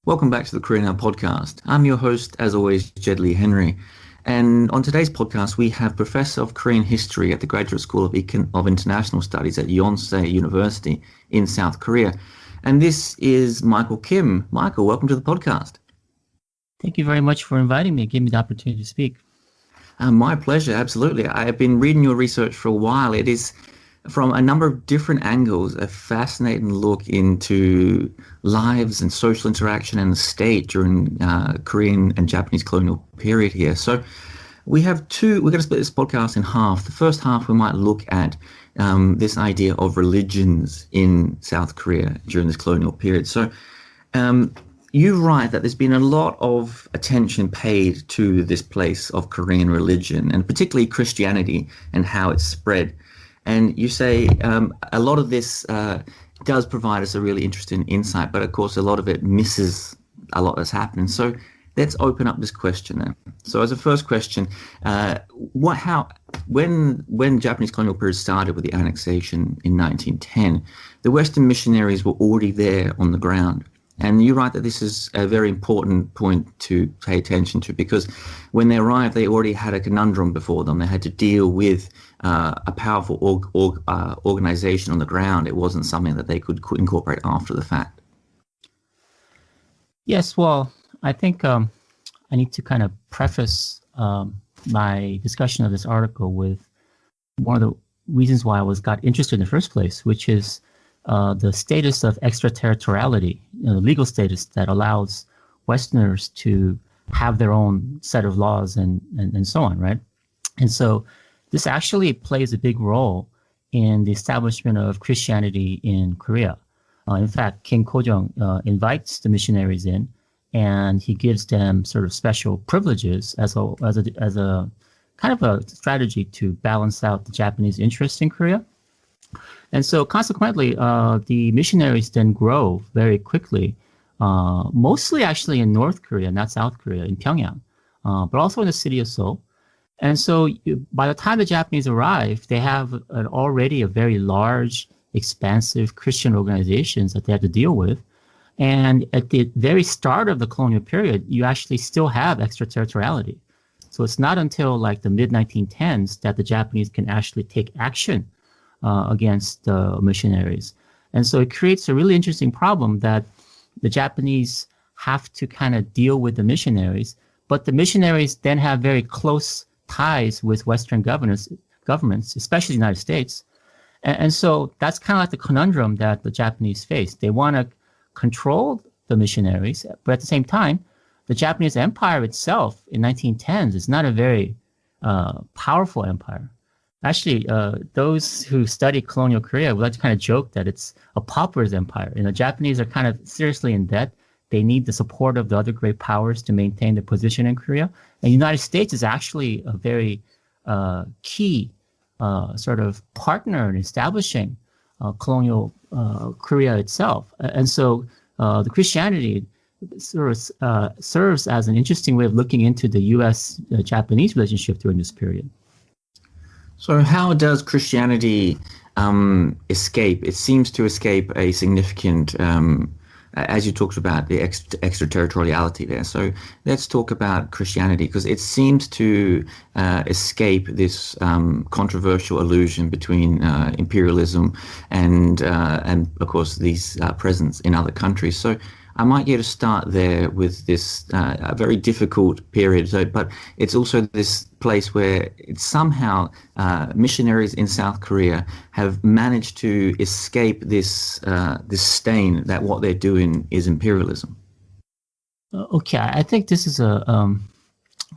Welcome back to the Colonial podcast. I'm your host, as always, Jed Lea-Henry. And on today's podcast, we have Professor of Korean History at the Graduate School of International Studies at Yonsei University in South Korea. And this is Michael Kim. Michael, welcome to the podcast. Thank you very much for inviting me, giving me the opportunity to speak. My pleasure, absolutely. I have been reading your research for a while. It is, from a number of different angles, a fascinating look into lives and social interaction and the state during Korean and Japanese colonial period here. So we're going to split this podcast in half. The first half, we might look at this idea of religions in South Korea during this colonial period. So you write that there's been a lot of attention paid to this place of Korean religion, and particularly Christianity and how it's spread. And you say a lot of this does provide us a really interesting insight, but of course a lot of it misses a lot that's happening. So let's open up this question then. So as a first question, when Japanese colonial period started with the annexation in 1910, the Western missionaries were already there on the ground. And you write that this is a very important point to pay attention to, because when they arrived, they already had a conundrum before them. They had to deal with a powerful organization on the ground. It wasn't something that they could incorporate after the fact. Yes, well, I think I need to kind of preface my discussion of this article with one of the reasons why I got interested in the first place, which is the status of extraterritoriality, the legal status that allows Westerners to have their own set of laws and so on, right? And so this actually plays a big role in the establishment of Christianity in Korea. In fact, King Kojong invites the missionaries in, and he gives them sort of special privileges as a kind of a strategy to balance out the Japanese interest in Korea. And so consequently, the missionaries then grow very quickly, mostly actually in North Korea, not South Korea, in Pyongyang, but also in the city of Seoul. And so by the time the Japanese arrive, they have already a very large, expansive Christian organizations that they have to deal with. And at the very start of the colonial period, you actually still have extraterritoriality. So it's not until like the mid-1910s that the Japanese can actually take action against missionaries. And so it creates a really interesting problem that the Japanese have to kind of deal with the missionaries, but the missionaries then have very close ties with Western governments, especially the United States. And so that's kind of like the conundrum that the Japanese face. They want to control the missionaries, but at the same time, the Japanese empire itself in 1910s is not a very powerful empire. Actually, those who study colonial Korea would like to kind of joke that it's a pauper's empire. The Japanese are kind of seriously in debt. They need the support of the other great powers to maintain their position in Korea. And the United States is actually a very key sort of partner in establishing colonial Korea itself. And so the Christianity sort of serves as an interesting way of looking into the U.S.-Japanese relationship during this period. So how does Christianity escape? It seems to escape a significant, as you talked about, the extraterritoriality there. So let's talk about Christianity, because it seems to escape this controversial illusion between imperialism and of course, these presence in other countries. So I might get to start there with this a very difficult period. But it's also this place where it's somehow missionaries in South Korea have managed to escape this stain that what they're doing is imperialism. Okay, I think this is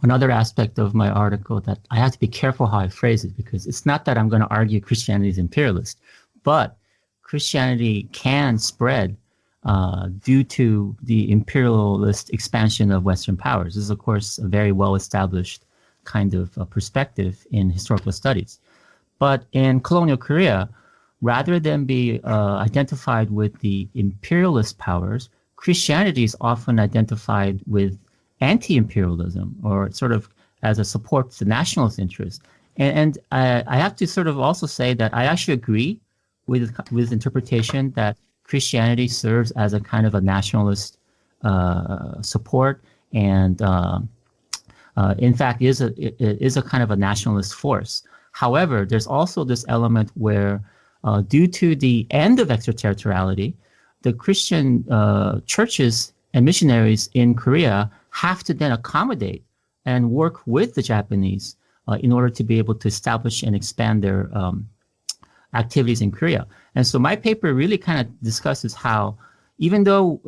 another aspect of my article that I have to be careful how I phrase it, because it's not that I'm going to argue Christianity is imperialist, but Christianity can spread due to the imperialist expansion of Western powers. This is, of course, a very well-established kind of perspective in historical studies. But in colonial Korea, rather than be identified with the imperialist powers, Christianity is often identified with anti-imperialism, or sort of as a support to the nationalist interest. And I have to sort of also say that I actually agree with interpretation that Christianity serves as a kind of a nationalist support, and in fact is a kind of a nationalist force. However, there's also this element where, due to the end of extraterritoriality, the Christian churches and missionaries in Korea have to then accommodate and work with the Japanese in order to be able to establish and expand their activities in Korea. And so my paper really kind of discusses how, even though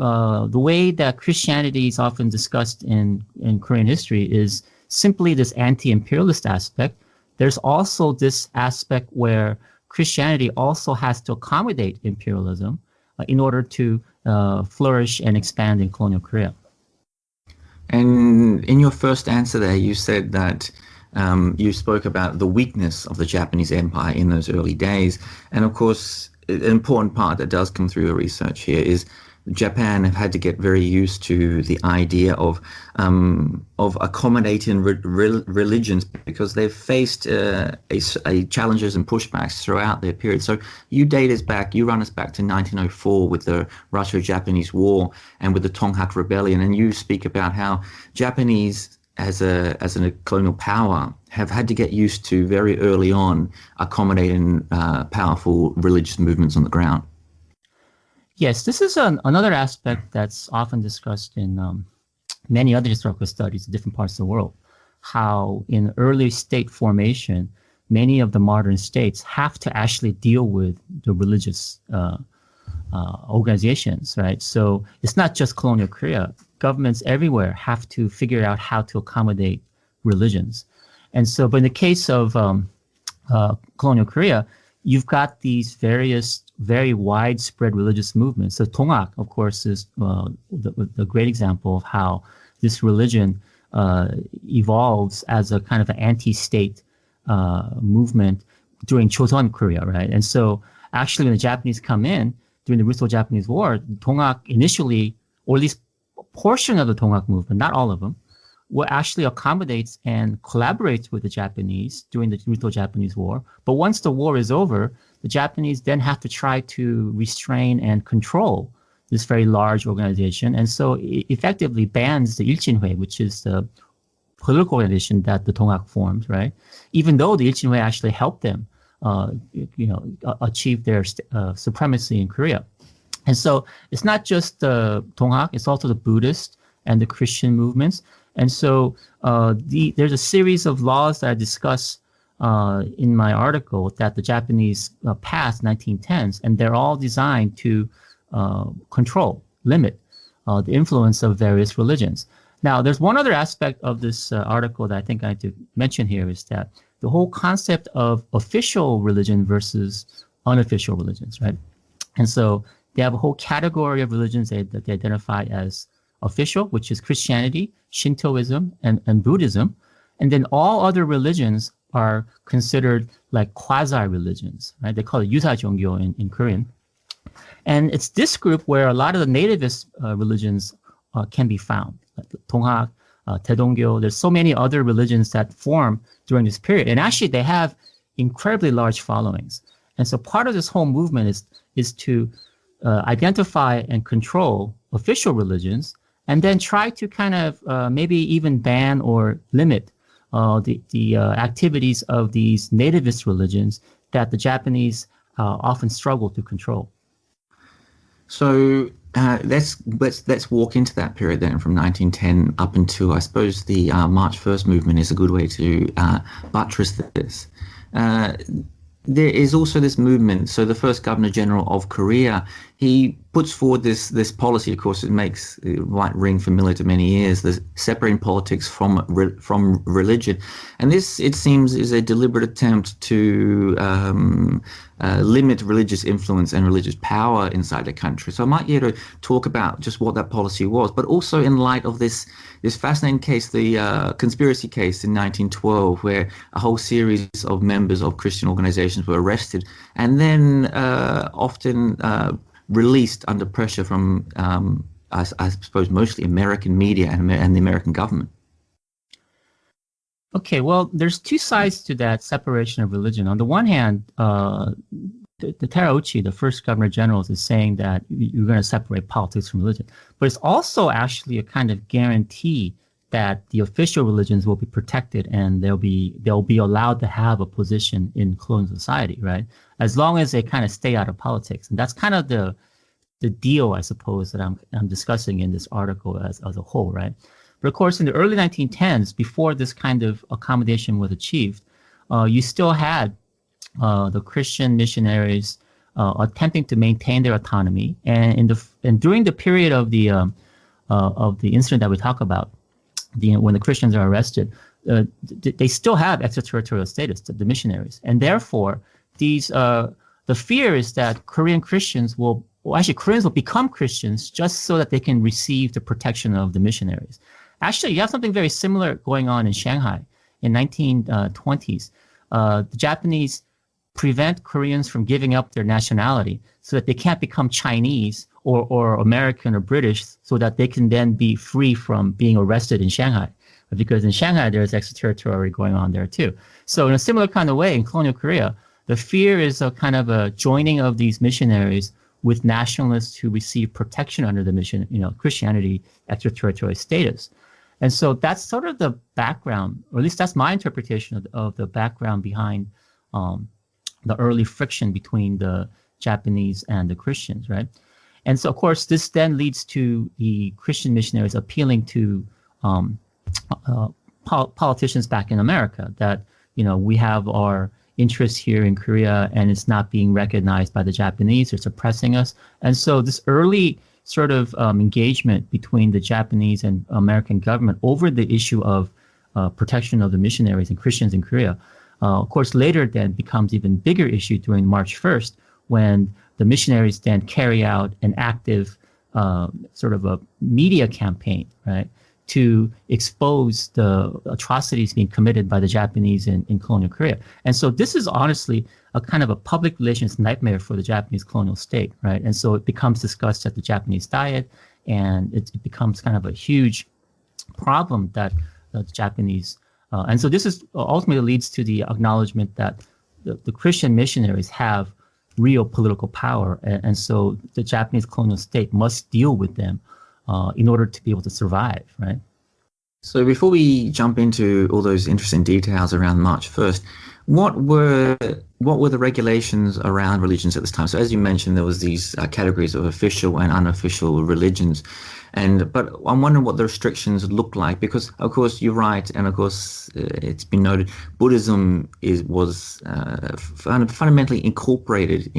the way that Christianity is often discussed in Korean history is simply this anti-imperialist aspect, there's also this aspect where Christianity also has to accommodate imperialism in order to flourish and expand in colonial Korea. And in your first answer there, you said that you spoke about the weakness of the Japanese empire in those early days. And of course, an important part that does come through your research here is Japan have had to get very used to the idea of accommodating religions, because they've faced challenges and pushbacks throughout their period. So you run us back to 1904 with the Russo-Japanese War and with the Tonghak Rebellion, and you speak about how Japanese as a colonial power have had to get used to very early on accommodating powerful religious movements on the ground. Yes, this is another aspect that's often discussed in many other historical studies in different parts of the world, how in early state formation, many of the modern states have to actually deal with the religious organizations, right? So it's not just colonial Korea. Governments everywhere have to figure out how to accommodate religions. And so, but in the case of colonial Korea, you've got these various very widespread religious movements. So Tonghak, of course, is the great example of how this religion evolves as a kind of an anti-state movement during Joseon Korea, right? And so actually when the Japanese come in during the Russo-Japanese War, Tonghak initially, or at least a portion of the Tonghak movement, not all of them, will actually accommodates and collaborates with the Japanese during the Russo-Japanese War. But once the war is over, the Japanese then have to try to restrain and control this very large organization. And so it effectively bans the Ilchinhui, which is the political organization that the Tonghak formed, right? Even though the Ilchinhui actually helped them, achieve their supremacy in Korea. And so it's not just the Tonghak, it's also the Buddhist and the Christian movements. And so there's a series of laws that I discuss in my article that the Japanese passed 1910s, and they're all designed to control, limit the influence of various religions. Now, there's one other aspect of this article that I think I have to mention here, is that the whole concept of official religion versus unofficial religions, right? And so they have a whole category of religions that they identify as official, which is Christianity, Shintoism, and Buddhism. And then all other religions are considered like quasi-religions, right? They call it Yusa-Jongyo in Korean. And it's this group where a lot of the nativist religions can be found, like Tonghak, Taedongyo. There's so many other religions that form during this period. And actually, they have incredibly large followings. And so part of this whole movement is to identify and control official religions, and then try to kind of maybe even ban or limit the activities of these nativist religions that the Japanese often struggle to control. So let's walk into that period then, from 1910 up until, I suppose, the March 1st movement is a good way to buttress this. There is also this movement. So the first Governor General of Korea, he puts forward this policy. Of course, it makes it might ring familiar to many ears, the separating politics from religion. And this, it seems, is a deliberate attempt to limit religious influence and religious power inside the country. So I might get to talk about just what that policy was, but also in light of this fascinating case, the conspiracy case in 1912, where a whole series of members of Christian organizations were arrested and then often released under pressure from, I suppose, mostly American media and the American government. Okay, well, there's two sides to that separation of religion. On the one hand, the Terauchi, the first governor general, is saying that you're going to separate politics from religion. But it's also actually a kind of guarantee that the official religions will be protected and they'll be allowed to have a position in colonial society, right? As long as they kind of stay out of politics. And that's kind of the deal, I suppose, that I'm discussing in this article as a whole, right? But of course, in the early 1910s, before this kind of accommodation was achieved, you still had the Christian missionaries attempting to maintain their autonomy, and during the period of the incident that we talk about, when the Christians are arrested, they still have extraterritorial status, the missionaries, and therefore the fear is that Koreans will become Christians just so that they can receive the protection of the missionaries. Actually, you have something very similar going on in Shanghai in 1920s. The Japanese prevent Koreans from giving up their nationality so that they can't become Chinese or American or British, so that they can then be free from being arrested in Shanghai. Because in Shanghai, there's extraterritoriality going on there too. So in a similar kind of way, in colonial Korea, the fear is a kind of a joining of these missionaries with nationalists who receive protection under the mission, Christianity extraterritorial status. And so that's sort of the background, or at least that's my interpretation of the background behind the early friction between the Japanese and the Christians, right? And so, of course, this then leads to the Christian missionaries appealing to politicians back in America that, we have our interests here in Korea and it's not being recognized by the Japanese. They're suppressing us. And so this early sort of engagement between the Japanese and American government over the issue of protection of the missionaries and Christians in Korea, of course, later then becomes even bigger issue during March 1st, when the missionaries then carry out an active sort of a media campaign, right, to expose the atrocities being committed by the Japanese in colonial Korea. And so this is honestly a kind of a public relations nightmare for the Japanese colonial state, right? And so it becomes discussed at the Japanese Diet, and it becomes kind of a huge problem that the Japanese, and so this is ultimately leads to the acknowledgement that the Christian missionaries have real political power, and so the Japanese colonial state must deal with them in order to be able to survive, right? So before we jump into all those interesting details around March 1st, what were the regulations around religions at this time? So as you mentioned, there was these categories of official and unofficial religions, but I'm wondering what the restrictions look like, because of course you're right, and of course it's been noted Buddhism was fundamentally incorporated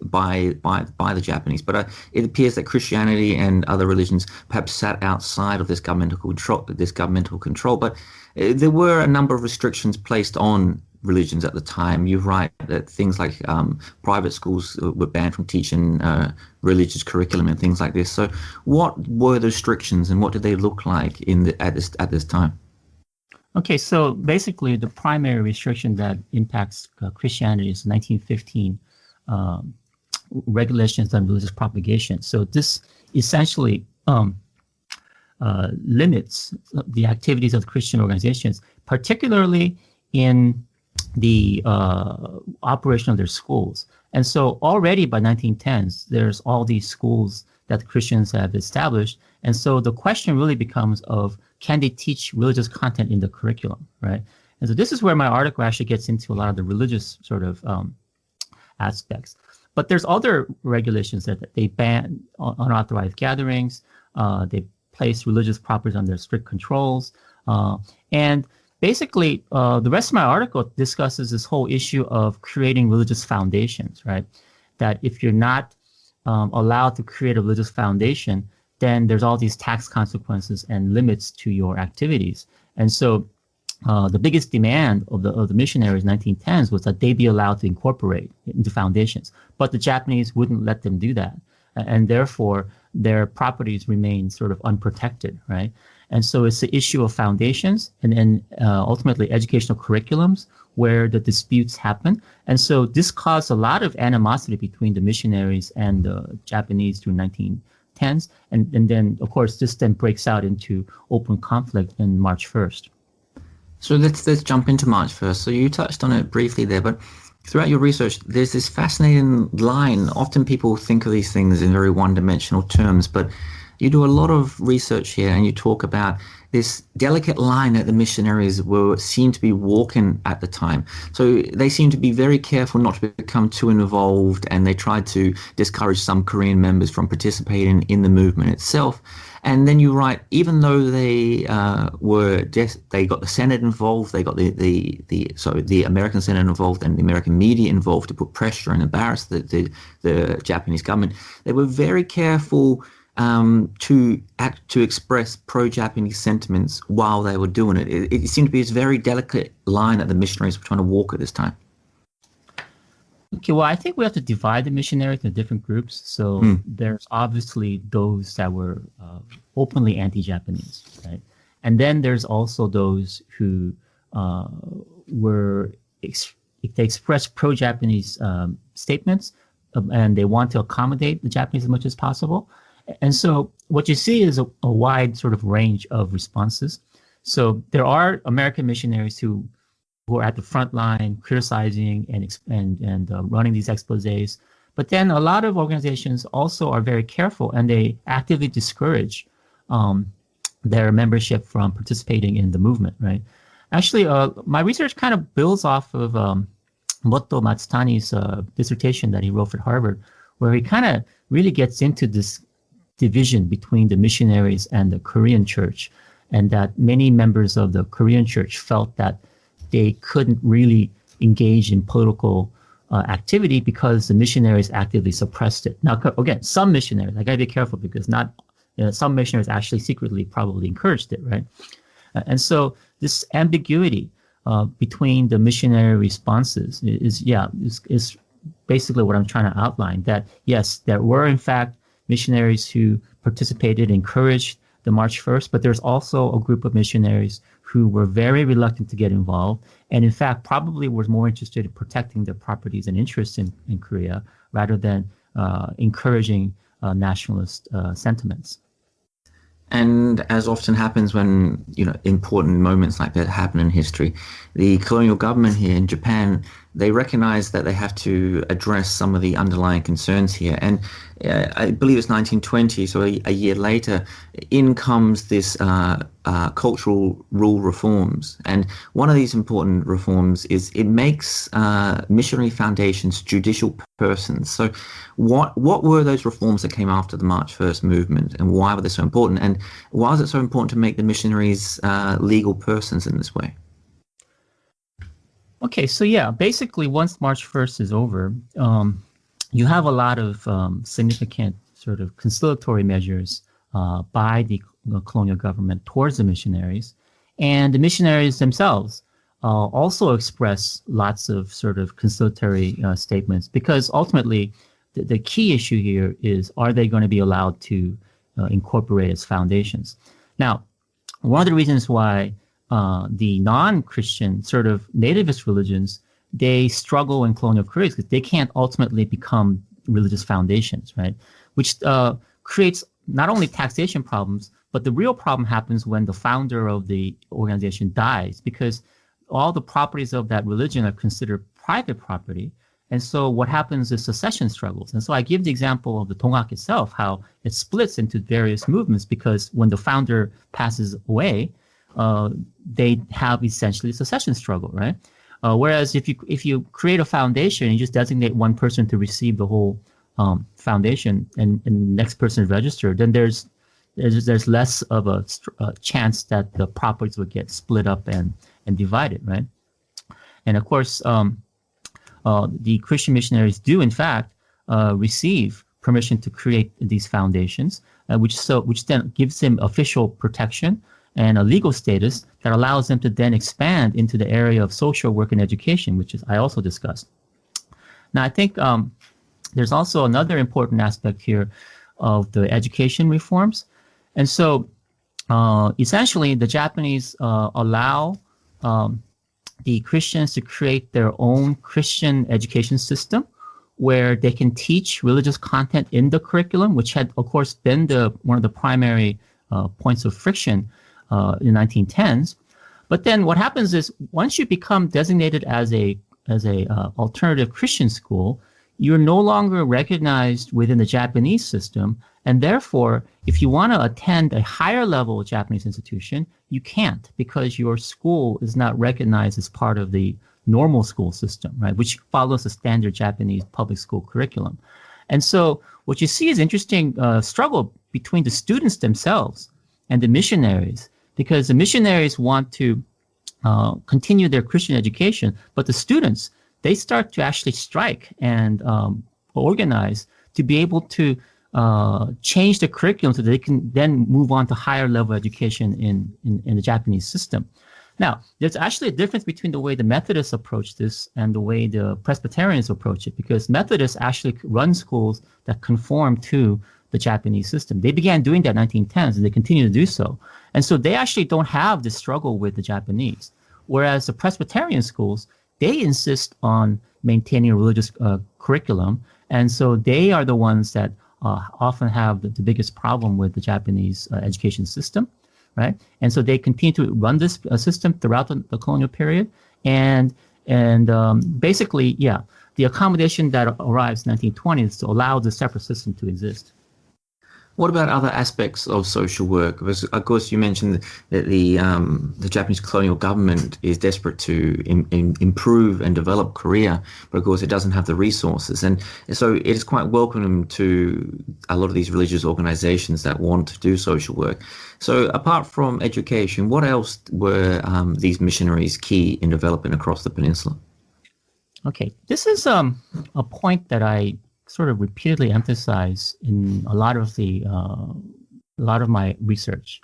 by the Japanese, but it appears that Christianity and other religions perhaps sat outside of this governmental control. But there were a number of restrictions placed on religions at the time. You're right that things like private schools were banned from teaching religious curriculum and things like this. So what were the restrictions and what did they look like at this time? Okay, so basically the primary restriction that impacts Christianity is 1915 regulations on religious propagation. So this essentially limits the activities of Christian organizations, particularly in the operation of their schools. And so already by 1910s, there's all these schools that the Christians have established. And so the question really becomes of, can they teach religious content in the curriculum, right? And so this is where my article actually gets into a lot of the religious sort of aspects. But there's other regulations that they ban unauthorized gatherings. They place religious properties under strict controls. And basically, the rest of my article discusses this whole issue of creating religious foundations, right? That if you're not allowed to create a religious foundation, then there's all these tax consequences and limits to your activities. And so the biggest demand of the missionaries in 1910s was that they be allowed to incorporate into foundations. But the Japanese wouldn't let them do that. And therefore, their properties remain sort of unprotected, right? And so it's the issue of foundations and then ultimately educational curriculums where the disputes happen. And so this caused a lot of animosity between the missionaries and the Japanese through 1910s. And then, of course, this then breaks out into open conflict in March 1st. So let's jump into March 1st. So you touched on it briefly there, but Throughout your research, there's this fascinating line. Often people think of these things in very one-dimensional terms, but you do a lot of research here, and you talk about this delicate line that the missionaries seem to be walking at the time. So they seem to be very careful not to become too involved, and they tried to discourage some Korean members from participating in the movement itself. And then you write, even though they they got the Senate involved, they got the American Senate involved and the American media involved to put pressure and embarrass the Japanese government, they were very careful to express pro-Japanese sentiments while they were doing it. It seemed to be this very delicate line that the missionaries were trying to walk at this time. Okay, well, I think we have to divide the missionaries into different groups. So there's obviously those that were openly anti-Japanese, right? And then there's also those who they expressed pro-Japanese statements, and they want to accommodate the Japanese as much as possible. And so what you see is a wide sort of range of responses. So there are American missionaries who are at the front line criticizing and running these exposés. But then a lot of organizations also are very careful, and they actively discourage their membership from participating in the movement, right? Actually, my research kind of builds off of Motto Matsutani's dissertation that he wrote at Harvard, where he kind of really gets into this division between the missionaries and the Korean church, and that many members of the Korean church felt that they couldn't really engage in political activity because the missionaries actively suppressed it. Now, again, some missionaries, I got to be careful because some missionaries actually secretly probably encouraged it, right? And so this ambiguity between the missionary responses is basically what I'm trying to outline, that yes, there were in fact missionaries who participated, encouraged the March 1st, but there's also a group of missionaries who were very reluctant to get involved, and in fact probably were more interested in protecting their properties and interests in Korea rather than encouraging nationalist sentiments. And as often happens when important moments like that happen in history, the colonial government here in Japan, they recognize that they have to address some of the underlying concerns here. And I believe it's 1920, so a year later, in comes this cultural rule reforms. And one of these important reforms is it makes missionary foundations judicial persons. So what were those reforms that came after the March 1st movement, and why were they so important? And why is it so important to make the missionaries legal persons in this way? Okay, so yeah, basically once March 1st is over, you have a lot of significant sort of conciliatory measures by the colonial government towards the missionaries. And the missionaries themselves also express lots of sort of conciliatory statements, because ultimately the key issue here is, are they going to be allowed to incorporate as foundations? Now, one of the reasons why the non-Christian sort of nativist religions, they struggle in colonial Korea because they can't ultimately become religious foundations, right? Which creates not only taxation problems, but the real problem happens when the founder of the organization dies, because all the properties of that religion are considered private property. And so what happens is succession struggles. And so I give the example of the Donghak itself, how it splits into various movements, because when the founder passes away, they have essentially a succession struggle, right? Whereas if you create a foundation, you just designate one person to receive the whole foundation, and the next person is registered, then there's less of a chance that the properties would get split up and divided, right? And of course, the Christian missionaries do in fact receive permission to create these foundations, which then gives them official protection and a legal status that allows them to then expand into the area of social work and education, which I also discussed. Now, I think there's also another important aspect here of the education reforms. And so essentially the Japanese allow the Christians to create their own Christian education system where they can teach religious content in the curriculum, which had, of course, been one of the primary points of friction in the 1910s. But then what happens is, once you become designated as a alternative Christian school, you're no longer recognized within the Japanese system, and therefore, if you want to attend a higher level Japanese institution, you can't, because your school is not recognized as part of the normal school system, right, which follows the standard Japanese public school curriculum. And so what you see is interesting struggle between the students themselves and the missionaries, because the missionaries want to continue their Christian education, but the students, they start to actually strike and organize to be able to change the curriculum so that they can then move on to higher level education in the Japanese system. Now, there's actually a difference between the way the Methodists approach this and the way the Presbyterians approach it, because Methodists actually run schools that conform to the Japanese system. They began doing that in the 1910s, and they continue to do so. And so they actually don't have this struggle with the Japanese. Whereas the Presbyterian schools, they insist on maintaining a religious curriculum. And so they are the ones that often have the biggest problem with the Japanese education system, right? And so they continue to run this system throughout the colonial period. And basically, yeah, the accommodation that arrives in the 1920s to allow the separate system to exist. What about other aspects of social work? Because, of course, you mentioned that the Japanese colonial government is desperate to improve and develop Korea, but of course it doesn't have the resources. And so it is quite welcome to a lot of these religious organizations that want to do social work. So apart from education, what else were these missionaries key in developing across the peninsula? Okay, this is a point that I sort of repeatedly emphasize in a lot of my research,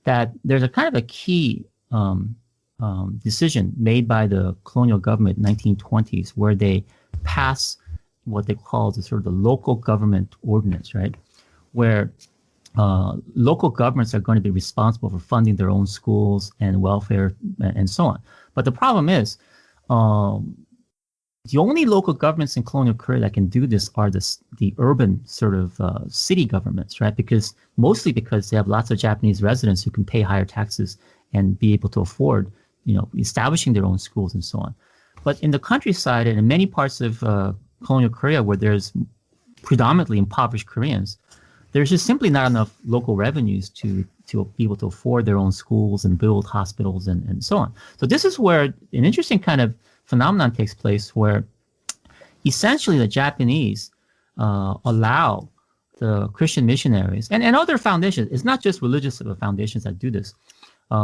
that there's a kind of a key decision made by the colonial government in the 1920s, where they pass what they call the sort of the local government ordinance, right, where local governments are going to be responsible for funding their own schools and welfare and so on. But the problem is, the only local governments in colonial Korea that can do this are the urban sort of city governments, right? Mostly because they have lots of Japanese residents who can pay higher taxes and be able to afford, establishing their own schools and so on. But in the countryside and in many parts of colonial Korea where there's predominantly impoverished Koreans, there's just simply not enough local revenues to be able to afford their own schools and build hospitals and so on. So this is where an interesting kind of phenomenon takes place, where essentially the Japanese allow the Christian missionaries and other foundations, it's not just religious foundations that do this,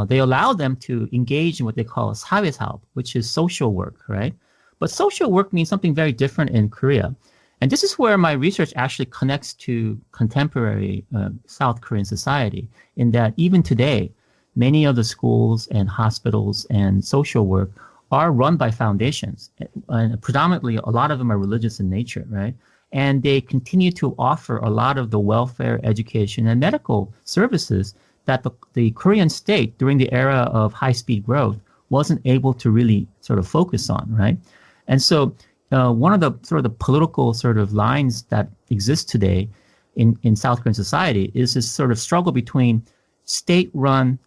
they allow them to engage in what they call 사회사업, which is social work, right? But social work means something very different in Korea. And this is where my research actually connects to contemporary South Korean society, in that even today, many of the schools and hospitals and social work are run by foundations, and predominantly a lot of them are religious in nature, right? And they continue to offer a lot of the welfare, education, and medical services that the Korean state during the era of high-speed growth wasn't able to really sort of focus on, right? And so one of the sort of the political sort of lines that exist today in South Korean society is this sort of struggle between state-run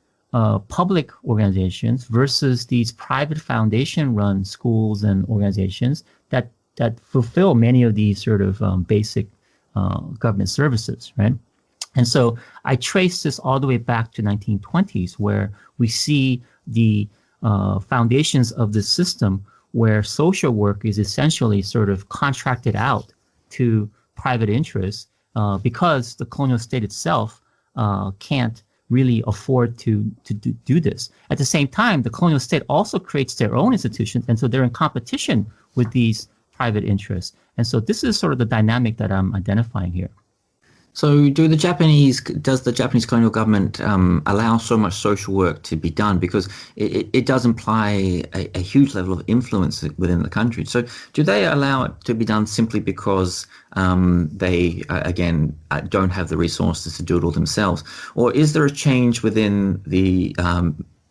public organizations versus these private foundation-run schools and organizations that fulfill many of these sort of basic government services, right? And so I trace this all the way back to 1920s, where we see the foundations of this system where social work is essentially sort of contracted out to private interests because the colonial state itself can't really afford to do this. At the same time, the colonial state also creates their own institutions, and so they're in competition with these private interests. And so this is sort of the dynamic that I'm identifying here. So does the Japanese colonial government allow so much social work to be done? Because it does imply a huge level of influence within the country. So do they allow it to be done simply because they, again, don't have the resources to do it all themselves? Or is there a change within the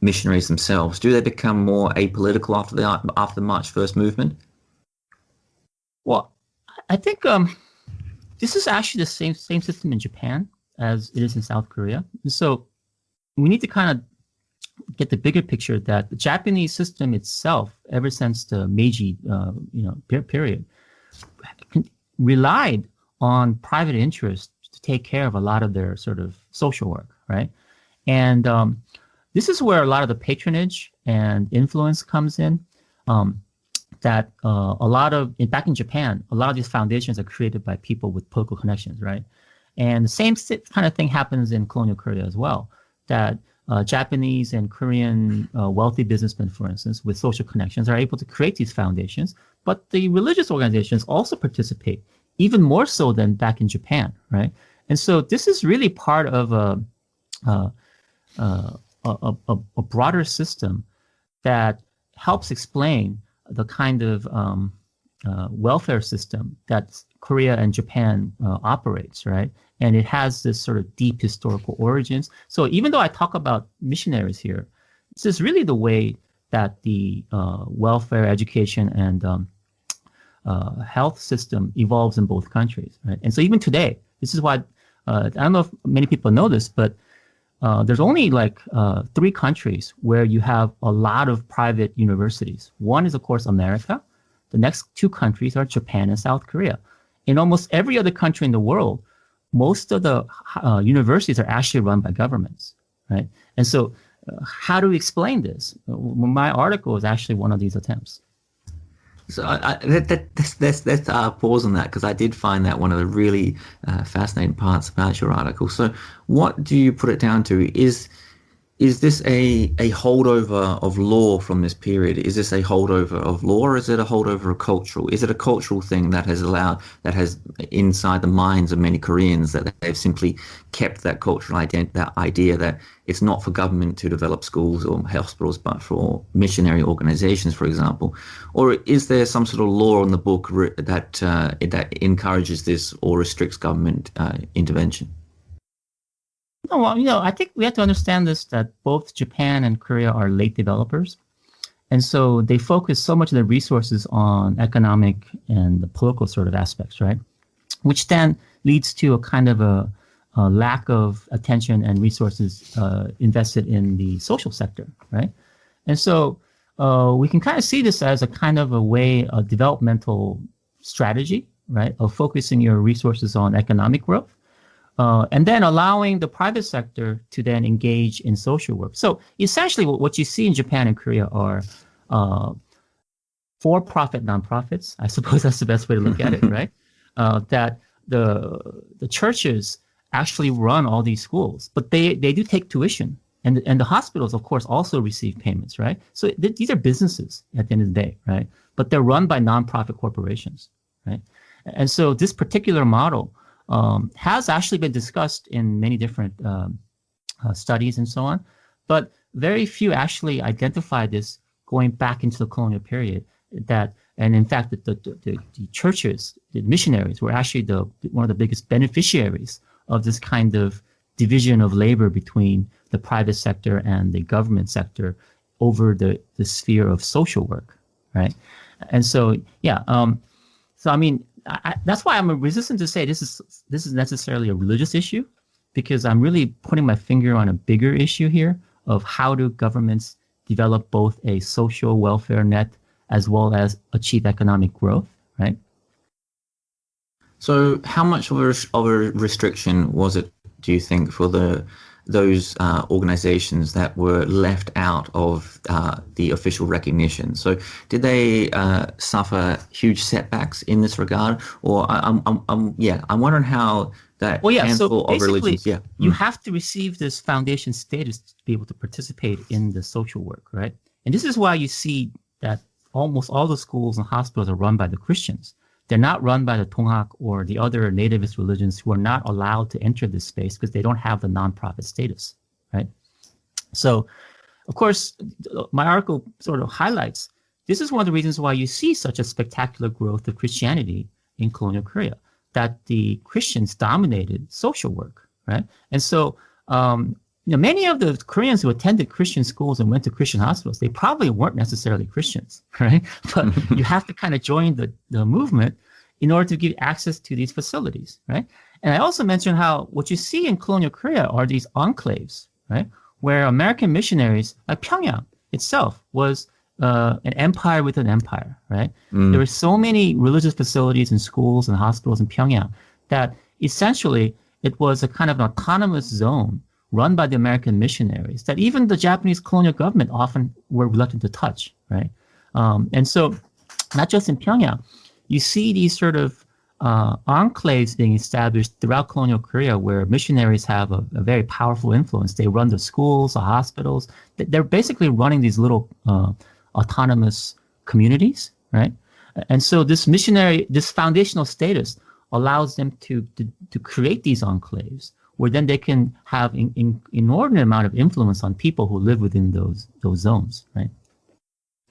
missionaries themselves? Do they become more apolitical after the March First movement? Well, I think this is actually the same system in Japan as it is in South Korea. And so we need to kind of get the bigger picture that the Japanese system itself, ever since the Meiji period, relied on private interest to take care of a lot of their sort of social work, right? And this is where a lot of the patronage and influence comes in. That back in Japan, a lot of these foundations are created by people with political connections, right? And the same kind of thing happens in colonial Korea as well. That Japanese and Korean wealthy businessmen, for instance, with social connections are able to create these foundations, but the religious organizations also participate, even more so than back in Japan, right? And so this is really part of a broader system that helps explain the kind of welfare system that Korea and Japan operates, right? And it has this sort of deep historical origins. So even though I talk about missionaries here, this is really the way that the welfare, education, and health system evolves in both countries, right? And so even today, this is why, I don't know if many people know this, but there's only like 3 countries where you have a lot of private universities. One is, of course, America. The next 2 countries are Japan and South Korea. In almost every other country in the world, most of the universities are actually run by governments, right? And so how do we explain this? My article is actually one of these attempts. So let's pause on that, because I did find that one of the really fascinating parts about your article. So what do you put it down to? Is this a holdover of law from this period? Is this a holdover of law, or is it a holdover of cultural? Is it a cultural thing that has inside the minds of many Koreans that they've simply kept that cultural that idea that it's not for government to develop schools or hospitals, but for missionary organizations, for example? Or is there some sort of law in the book that encourages this or restricts government intervention? No, well, I think we have to understand this, that both Japan and Korea are late developers. And so they focus so much of their resources on economic and the political sort of aspects, right? Which then leads to a kind of a lack of attention and resources invested in the social sector, right? And so we can kind of see this as a kind of a way, a developmental strategy, right? Of focusing your resources on economic growth. And then allowing the private sector to then engage in social work. So essentially what you see in Japan and Korea are for-profit nonprofits. I suppose that's the best way to look at it, right? That the churches actually run all these schools, but they do take tuition. And the hospitals, of course, also receive payments, right? So these are businesses at the end of the day, right? But they're run by nonprofit corporations, right? And so this particular model has actually been discussed in many different studies and so on, but very few actually identify this going back into the colonial period. And in fact, the churches, the missionaries, were actually one of the biggest beneficiaries of this kind of division of labor between the private sector and the government sector over the sphere of social work, right? And so, yeah, so I mean, that's why I'm resistant to say this is necessarily a religious issue, because I'm really putting my finger on a bigger issue here of how do governments develop both a social welfare net as well as achieve economic growth, right? So how much of a restriction was it, do you think, for those organizations that were left out of the official recognition? So did they suffer huge setbacks in this regard? Or I'm wondering how that handful of religions... You have to receive this foundation status to be able to participate in the social work, right? And this is why you see that almost all the schools and hospitals are run by the Christians. They're not run by the Tonghak or the other nativist religions who are not allowed to enter this space because they don't have the nonprofit status, right? So, of course, my article sort of highlights this is one of the reasons why you see such a spectacular growth of Christianity in colonial Korea, that the Christians dominated social work, right? And so, many of the Koreans who attended Christian schools and went to Christian hospitals, they probably weren't necessarily Christians, right? But you have to kind of join the movement in order to give access to these facilities, right? And I also mentioned how what you see in colonial Korea are these enclaves, right? where American missionaries, like Pyongyang itself, was an empire within an empire, right? There were so many religious facilities and schools and hospitals in Pyongyang that essentially it was a kind of an autonomous zone run by the American missionaries that even the Japanese colonial government often were reluctant to touch, right? And so not just in Pyongyang, you see these sort of enclaves being established throughout colonial Korea where missionaries have a very powerful influence. They run the schools, the hospitals. They're basically running these little autonomous communities, right? And so this foundational status allows them to create these enclaves where then they can have an inordinate amount of influence on people who live within those zones, right?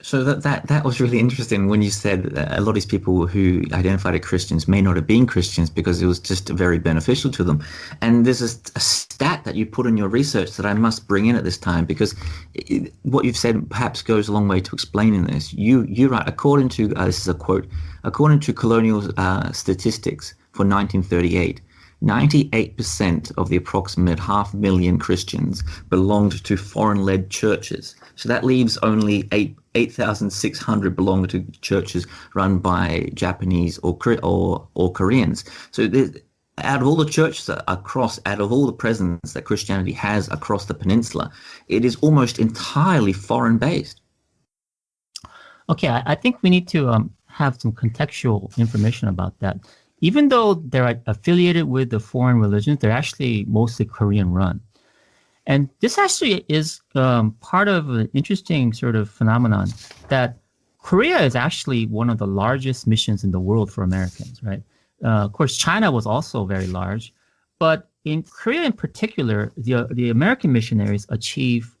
So that was really interesting when you said that a lot of these people who identified as Christians may not have been Christians because it was just very beneficial to them. And there's a stat that you put in your research that I must bring in at this time because what you've said perhaps goes a long way to explaining this. You write, according to, this is a quote, according to Colonial statistics for 1938, 98% of the approximate 500,000 Christians belonged to foreign-led churches. So that leaves only 8,600 belong to churches run by Japanese or Koreans. So out of all the churches out of all the presence that Christianity has across the peninsula, it is almost entirely foreign-based. Okay, I think we need to have some contextual information about that. Even though they're affiliated with the foreign religions, they're actually mostly Korean-run. And this actually is part of an interesting sort of phenomenon that Korea is actually one of the largest missions in the world for Americans, right? Of course, China was also very large, but in Korea in particular, the American missionaries achieve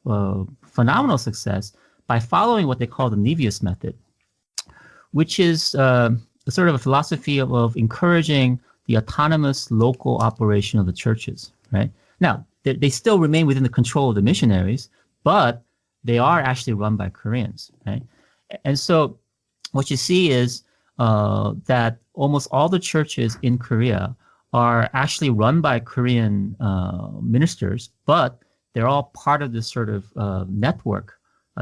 phenomenal success by following what they call the Nevius method, which is sort of a philosophy of encouraging the autonomous local operation of the churches, right? Now, they still remain within the control of the missionaries, but they are actually run by Koreans, right? And so what you see is that almost all the churches in Korea are actually run by Korean ministers, but they're all part of this sort of network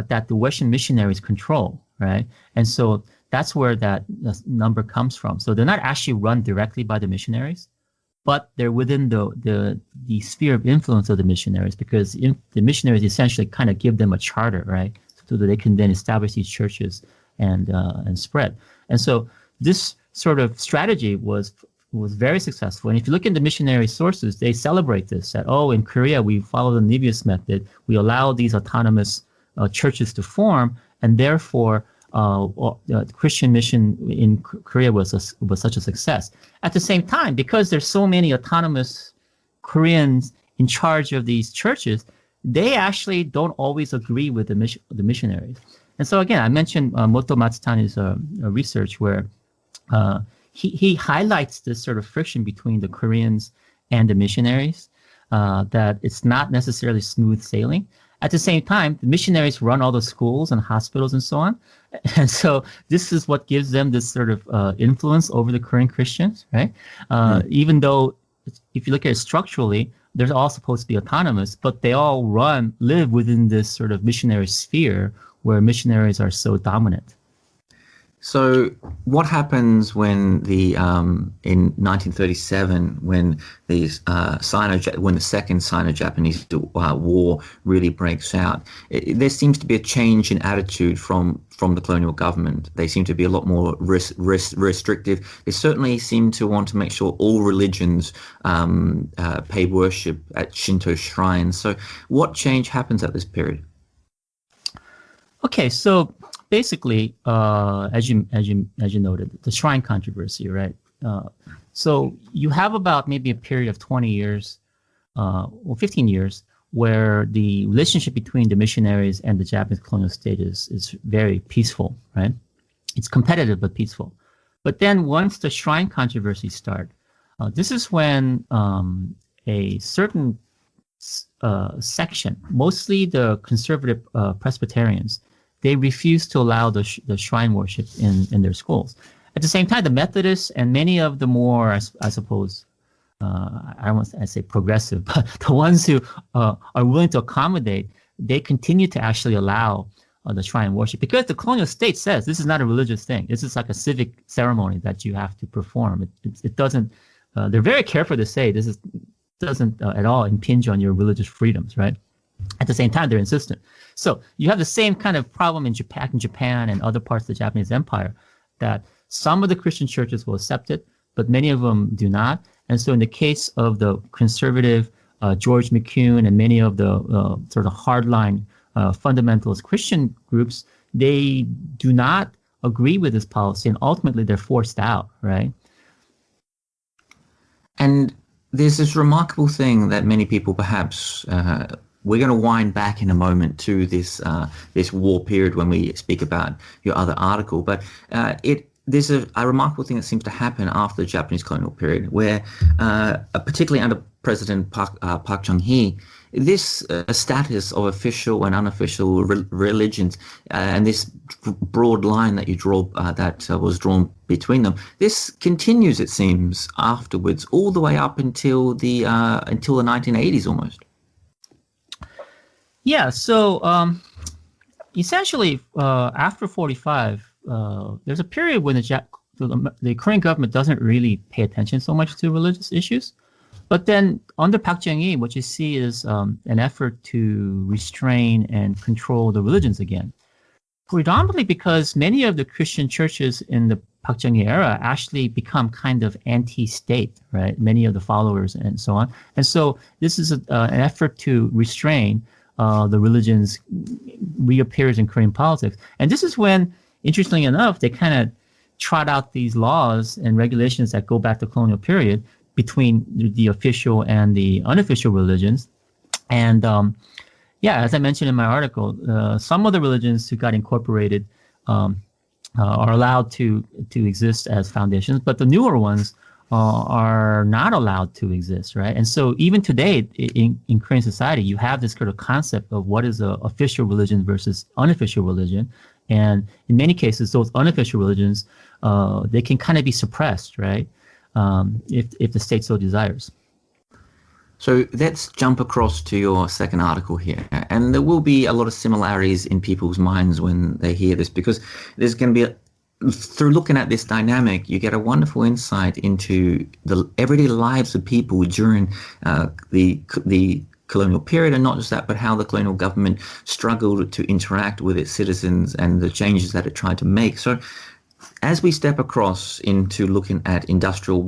that the Western missionaries control, right? And so that's where that number comes from. So they're not actually run directly by the missionaries, but they're within the sphere of influence of the missionaries because the missionaries essentially kind of give them a charter, right? So that they can then establish these churches and spread. And so this sort of strategy was very successful. And if you look into missionary sources, they celebrate this, that, in Korea, we follow the Nevius method. We allow these autonomous churches to form, and therefore, the Christian mission in Korea was such a success. At the same time, because there's so many autonomous Koreans in charge of these churches, they actually don't always agree with the missionaries. And so again, I mentioned Moto Matsutani's research where he highlights this sort of friction between the Koreans and the missionaries, that it's not necessarily smooth sailing. At the same time, the missionaries run all the schools and hospitals and so on. And so this is what gives them this sort of influence over the Korean Christians, right? Even though if you look at it structurally, they're all supposed to be autonomous, but they all live within this sort of missionary sphere where missionaries are so dominant. So what happens when in 1937 when the second Sino-Japanese war really breaks out? There seems to be a change in attitude from the colonial government. They seem to be a lot more restrictive. They certainly seem to want to make sure all religions pay worship at Shinto shrines. So what change happens at this period? Okay, so basically, as you noted, the shrine controversy, right? So you have about maybe a period of 20 years, or 15 years, where the relationship between the missionaries and the Japanese colonial state is very peaceful, right? It's competitive but peaceful. But then once the shrine controversies start, this is when a certain section, mostly the conservative Presbyterians, they refuse to allow the shrine worship in their schools. At the same time, the Methodists and many of the more, I suppose, I don't want to say progressive, but the ones who are willing to accommodate, they continue to actually allow the shrine worship, because the colonial state says this is not a religious thing. This is like a civic ceremony that you have to perform. It doesn't. They're very careful to say this doesn't at all impinge on your religious freedoms, right? At the same time, they're insistent. So you have the same kind of problem in Japan and other parts of the Japanese Empire, that some of the Christian churches will accept it, but many of them do not. And so in the case of the conservative George McCune and many of the sort of hardline fundamentalist Christian groups, they do not agree with this policy, and ultimately they're forced out, right? And there's this remarkable thing that many people perhaps we're going to wind back in a moment to this this war period when we speak about your other article, but there's a remarkable thing that seems to happen after the Japanese colonial period, where particularly under President Park Chung-hee, this status of official and unofficial religions and this broad line that you draw that was drawn between them, this continues, it seems, afterwards, all the way up until the 1980s almost. Yeah. So essentially, after 45, there's a period when the Korean government doesn't really pay attention so much to religious issues. But then under Park Chung-hee, what you see is an effort to restrain and control the religions again, predominantly because many of the Christian churches in the Park Chung-hee era actually become kind of anti-state, right? Many of the followers and so on. And so this is an effort to restrain the religions reappears in Korean politics. And this is when, interestingly enough, they kind of trot out these laws and regulations that go back to the colonial period between the official and the unofficial religions. And as I mentioned in my article, some of the religions who got incorporated are allowed to exist as foundations, but the newer ones are not allowed to exist, right? And so even today in Korean society, you have this sort of concept of what is an official religion versus unofficial religion. And in many cases, those unofficial religions, they can kind of be suppressed, right? If the state so desires. So let's jump across to your second article here. And there will be a lot of similarities in people's minds when they hear this, because there's going to be through looking at this dynamic, you get a wonderful insight into the everyday lives of people during the colonial period, and not just that, but how the colonial government struggled to interact with its citizens and the changes that it tried to make. So as we step across into looking at industrial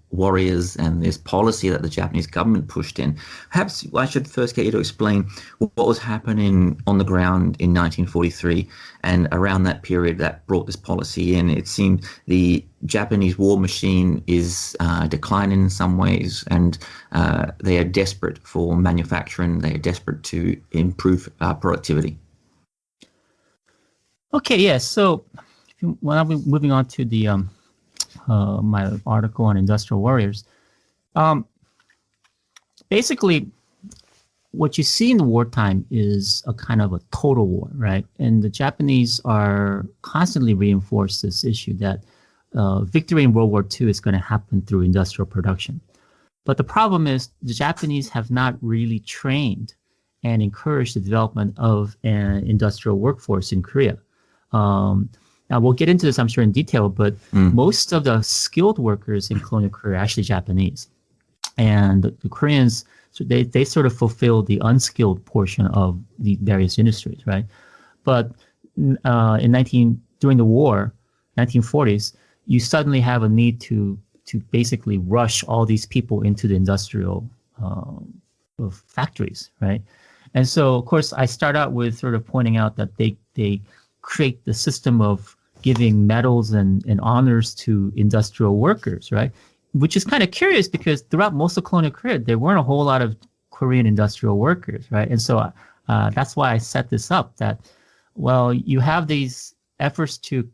warriors and this policy that the Japanese government pushed in, perhaps I should first get you to explain what was happening on the ground in 1943 and around that period that brought this policy in. It seemed the Japanese war machine is declining in some ways, and they are desperate for manufacturing. They are desperate to improve productivity. Okay, yes. So when I'm moving on to the my article on industrial warriors, basically what you see in the wartime is a kind of a total war, right? And the Japanese are constantly reinforce this issue that victory in World War II is going to happen through industrial production. But the problem is the Japanese have not really trained and encouraged the development of an industrial workforce in Korea. Now, we'll get into this, I'm sure, in detail, but most of the skilled workers in colonial Korea are actually Japanese. And the Koreans, so they sort of fulfill the unskilled portion of the various industries, right? But during the war, 1940s, you suddenly have a need to basically rush all these people into the industrial factories, right? And so, of course, I start out with sort of pointing out that they create the system of giving medals and honors to industrial workers, right? Which is kind of curious because throughout most of colonial Korea, there weren't a whole lot of Korean industrial workers, right? And so that's why I set this up that, well, you have these efforts to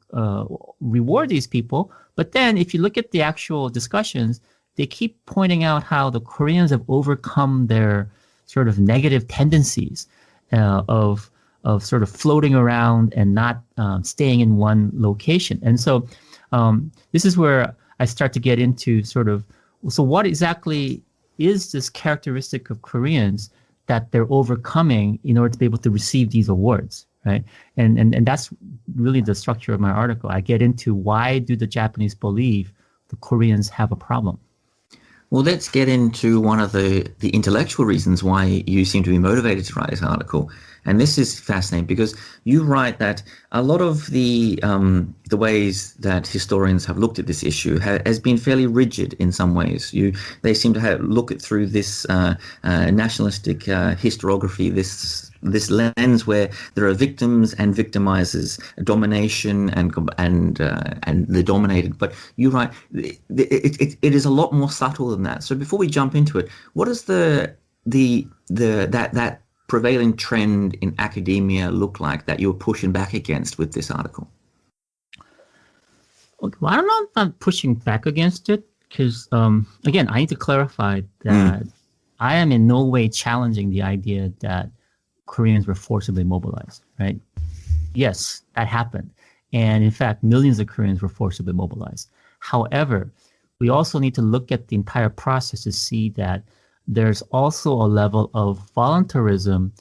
reward these people, but then if you look at the actual discussions, they keep pointing out how the Koreans have overcome their sort of negative tendencies of sort of floating around and not staying in one location. And so this is where I start to get into sort of So what exactly is this characteristic of Koreans that they're overcoming in order to be able to receive these awards, right? And that's really the structure of my article. I get into why do the Japanese believe the Koreans have a problem. Well, let's get into one of the intellectual reasons why you seem to be motivated to write this article. And this is fascinating because you write that a lot of the ways that historians have looked at this issue has been fairly rigid in some ways. They seem to look it through this nationalistic historiography, this lens where there are victims and victimizers, domination and the dominated. But you write it is a lot more subtle than that. So before we jump into it, what is that prevailing trend in academia look like that you're pushing back against with this article? Okay, well, I don't know if I'm pushing back against it because, again, I need to clarify that I am in no way challenging the idea that Koreans were forcibly mobilized, right? Yes, that happened. And in fact, millions of Koreans were forcibly mobilized. However, we also need to look at the entire process to see that there's also a level of voluntarism,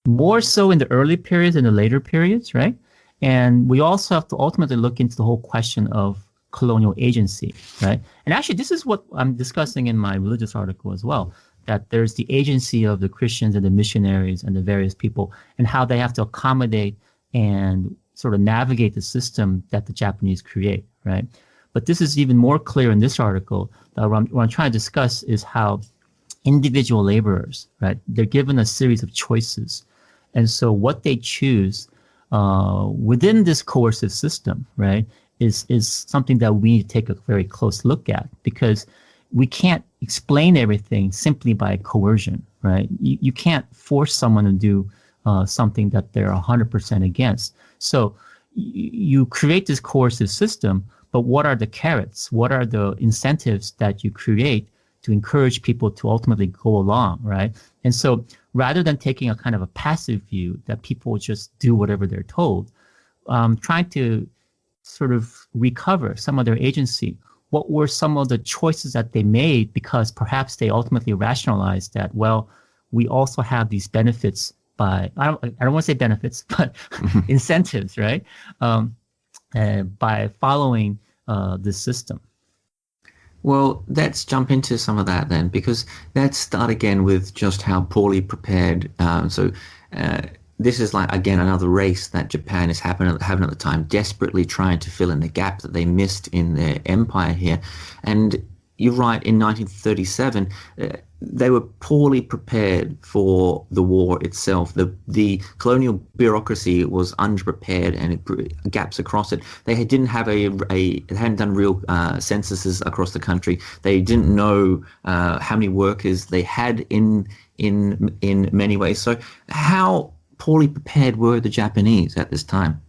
more so in the early periods and the later periods, right? And we also have to ultimately look into the whole question of colonial agency, right? And actually, this is what I'm discussing in my religious article as well, that there's the agency of the Christians and the missionaries and the various people and how they have to accommodate and sort of navigate the system that the Japanese create, right? But this is even more clear in this article. What I'm trying to discuss is how individual laborers, right? They're given a series of choices. And so what they choose within this coercive system, right, is something that we need to take a very close look at because we can't explain everything simply by coercion, right? You can't force someone to do something that they're 100% against. So you create this coercive system, but what are the carrots? What are the incentives that you create to encourage people to ultimately go along, right? And so rather than taking a kind of a passive view that people just do whatever they're told, trying to sort of recover some of their agency. What were some of the choices that they made because perhaps they ultimately rationalized that, well, we also have these benefits by, I don't want to say benefits, but incentives, right? By following this system. Well, let's jump into some of that then, because let's start again with just how poorly prepared. This is like, again, another race that Japan is having at the time, desperately trying to fill in the gap that they missed in their empire here. And you're right, in 1937, they were poorly prepared for the war itself. The colonial bureaucracy was underprepared and gaps across it. They hadn't done real censuses across the country. They didn't know how many workers they had in many ways. So how poorly prepared were the Japanese at this time?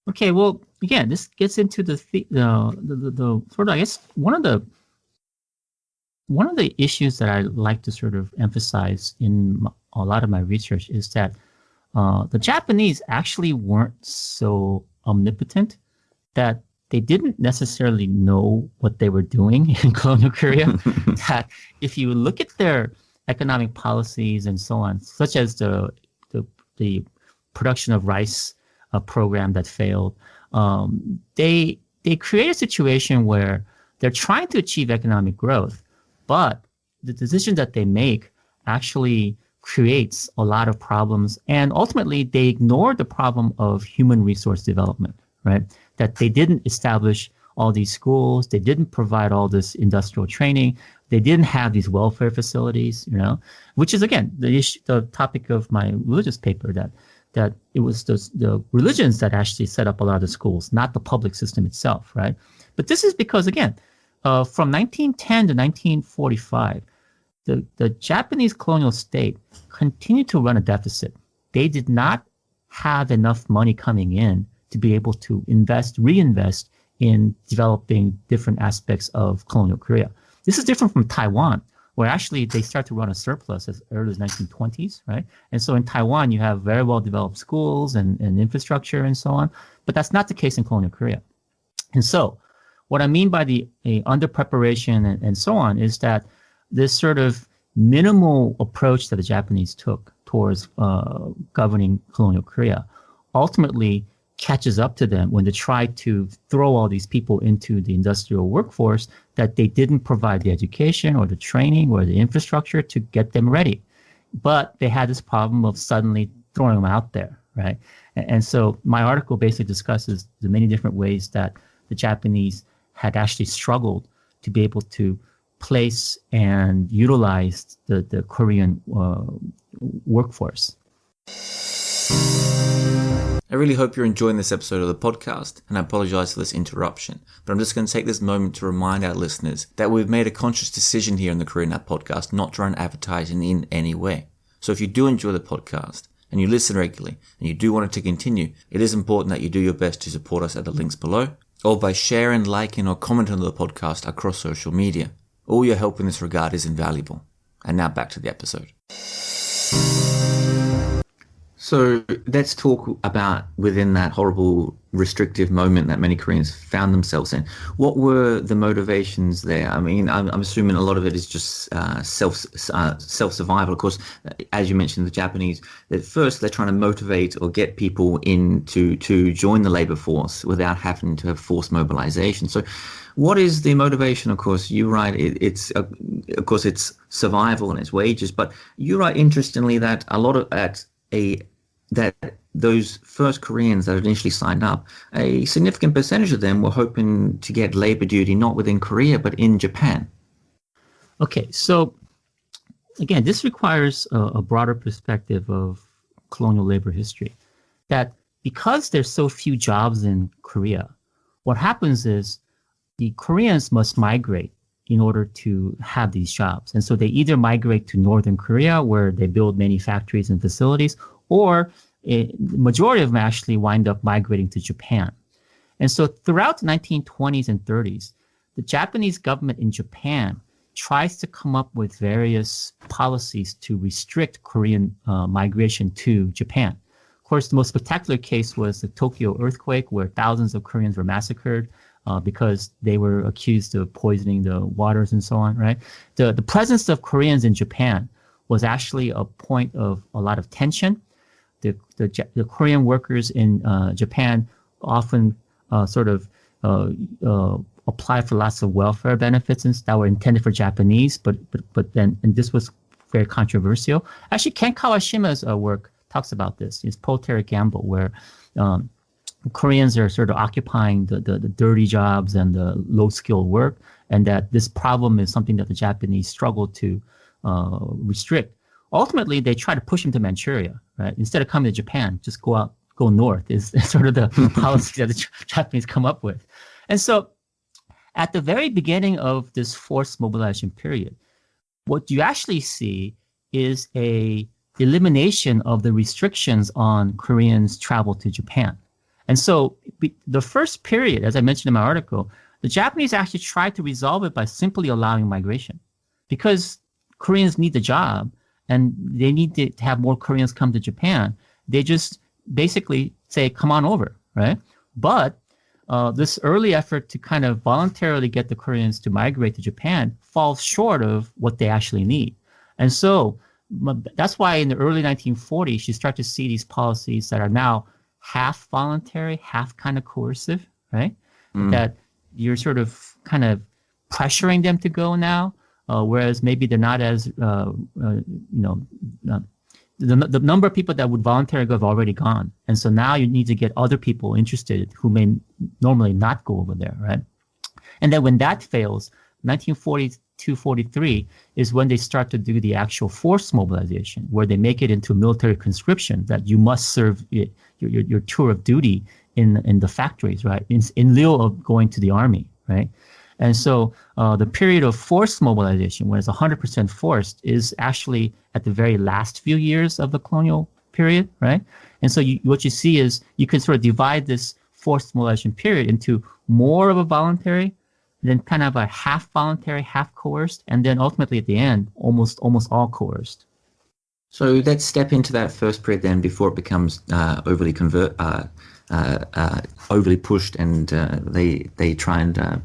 Okay, well, again, this gets into the sort of, I guess, one of the issues that I like to sort of emphasize in a lot of my research is that the Japanese actually weren't so omnipotent that they didn't necessarily know what they were doing in colonial Korea. That if you look at their economic policies and so on, such as the production of rice program that failed, they create a situation where they're trying to achieve economic growth, but the decision that they make actually creates a lot of problems, and ultimately they ignore the problem of human resource development, right? That they didn't establish all these schools, they didn't provide all this industrial training, they didn't have these welfare facilities, which is, again, the topic of my religious paper, that it was the religions that actually set up a lot of the schools, not the public system itself, right? But this is because, again, from 1910 to 1945, the Japanese colonial state continued to run a deficit. They did not have enough money coming in to be able to reinvest in developing different aspects of colonial Korea. This is different from Taiwan, where actually they start to run a surplus as early as 1920s, right? And so in Taiwan, you have very well-developed schools and infrastructure and so on, but that's not the case in colonial Korea. And so What I mean by the under preparation and so on is that this sort of minimal approach that the Japanese took towards governing colonial Korea ultimately catches up to them when they try to throw all these people into the industrial workforce that they didn't provide the education or the training or the infrastructure to get them ready. But they had this problem of suddenly throwing them out there, right? And so my article basically discusses the many different ways that the Japanese had actually struggled to be able to place and utilize the Korean workforce. I really hope you're enjoying this episode of the podcast, and I apologize for this interruption, but I'm just going to take this moment to remind our listeners that we've made a conscious decision here in the Korean App podcast not to run advertising in any way. So if you do enjoy the podcast, and you listen regularly, and you do want it to continue, it is important that you do your best to support us at the links below, or by sharing, liking, or commenting on the podcast across social media. All your help in this regard is invaluable. And now back to the episode. So let's talk about within that horrible restrictive moment that many Koreans found themselves in. What were the motivations there? I mean, I'm assuming a lot of it is just self-survival. Of course, as you mentioned, the Japanese, at first they're trying to motivate or get people in to join the labor force without having to have forced mobilization. So what is the motivation? Of course, you write it's survival and it's wages, but you write interestingly that a lot of that those first Koreans that initially signed up, a significant percentage of them were hoping to get labor duty not within Korea but in Japan. Okay, so again, this requires a broader perspective of colonial labor history. That because there's so few jobs in Korea, what happens is the Koreans must migrate in order to have these jobs. And so they either migrate to Northern Korea, where they build many factories and facilities, or the majority of them actually wind up migrating to Japan. And so throughout the 1920s and 30s, the Japanese government in Japan tries to come up with various policies to restrict Korean migration to Japan. Of course, the most spectacular case was the Tokyo earthquake, where thousands of Koreans were massacred because they were accused of poisoning the waters and so on, right? The presence of Koreans in Japan was actually a point of a lot of tension. The Korean workers in Japan often apply for lots of welfare benefits that were intended for Japanese, but then, and this was very controversial. Actually, Ken Kawashima's work talks about this. It's Proletariat Gamble, where Koreans are sort of occupying the dirty jobs and the low-skilled work, and that this problem is something that the Japanese struggle to restrict. Ultimately, they try to push him to Manchuria, right? Instead of coming to Japan, just go north is sort of the policy that the Japanese come up with. And so at the very beginning of this forced mobilization period, what you actually see is a elimination of the restrictions on Koreans' travel to Japan. And so the first period, as I mentioned in my article, the Japanese actually tried to resolve it by simply allowing migration, because Koreans need the job and they need to have more Koreans come to Japan. They just basically say, come on over, right? But this early effort to kind of voluntarily get the Koreans to migrate to Japan falls short of what they actually need. And so that's why in the early 1940s, you start to see these policies that are now half voluntary, half kind of coercive, right? That you're sort of kind of pressuring them to go now, whereas maybe they're not as, the number of people that would voluntarily go have already gone. And so now you need to get other people interested who may normally not go over there, right? And then when that fails, 1942-43 is when they start to do the actual forced mobilization, where they make it into military conscription, that you must serve your tour of duty in the factories, right? In lieu of going to the army, right? And so the period of forced mobilization, when it's 100% forced, is actually at the very last few years of the colonial period, right? And so what you see is you can sort of divide this forced mobilization period into more of a voluntary, then kind of a half voluntary, half coerced, and then ultimately at the end, almost all coerced. So let's step into that first period then, before it becomes overly pushed, and they try and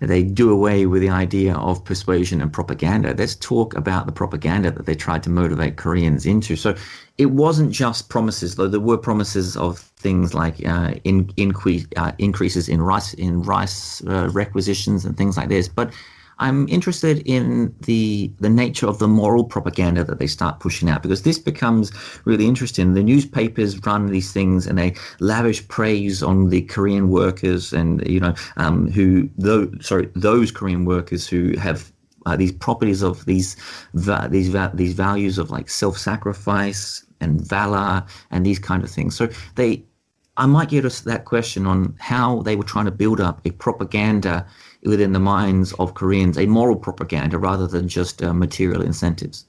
they do away with the idea of persuasion and propaganda. Let's talk about the propaganda that they tried to motivate Koreans into. So it wasn't just promises, though there were promises of things like increases in rice requisitions and things like this. But I'm interested in the nature of the moral propaganda that they start pushing out, because this becomes really interesting. The newspapers run these things and they lavish praise on the Korean workers, and those Korean workers who have these properties of these values of like self-sacrifice and valor and these kind of things. So I might get us that question on how they were trying to build up a propaganda within the minds of Koreans, a moral propaganda rather than just material incentives.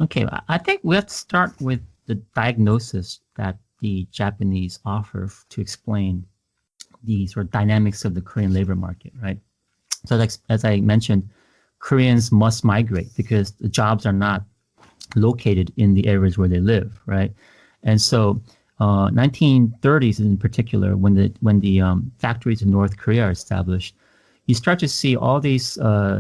Okay, I think we have to start with the diagnosis that the Japanese offer to explain the sort of dynamics of the Korean labor market, right? So like, as I mentioned, Koreans must migrate because the jobs are not located in the areas where they live, right? And so 1930s in particular, when the factories in North Korea are established, you start to see all these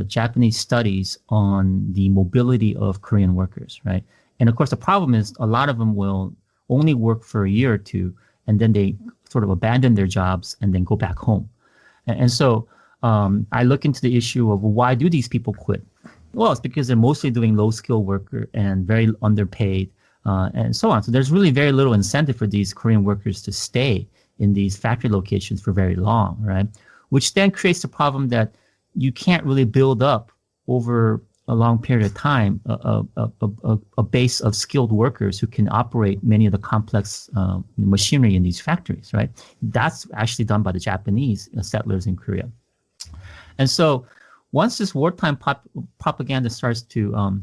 Japanese studies on the mobility of Korean workers, right? And of course, the problem is a lot of them will only work for a year or two, and then they sort of abandon their jobs and then go back home. And so I look into the issue of, well, why do these people quit? Well, it's because they're mostly doing low-skilled work and very underpaid, and so on. So there's really very little incentive for these Korean workers to stay in these factory locations for very long, right? Which then creates the problem that you can't really build up over a long period of time a base of skilled workers who can operate many of the complex machinery in these factories, right? That's actually done by the Japanese settlers in Korea. And so once this wartime propaganda starts to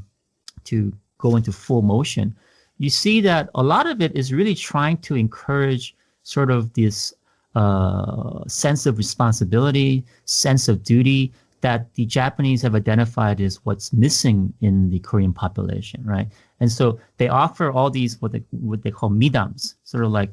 go into full motion, you see that a lot of it is really trying to encourage sort of this sense of responsibility, sense of duty that the Japanese have identified as what's missing in the Korean population, right? And so they offer all these what they call midams, sort of like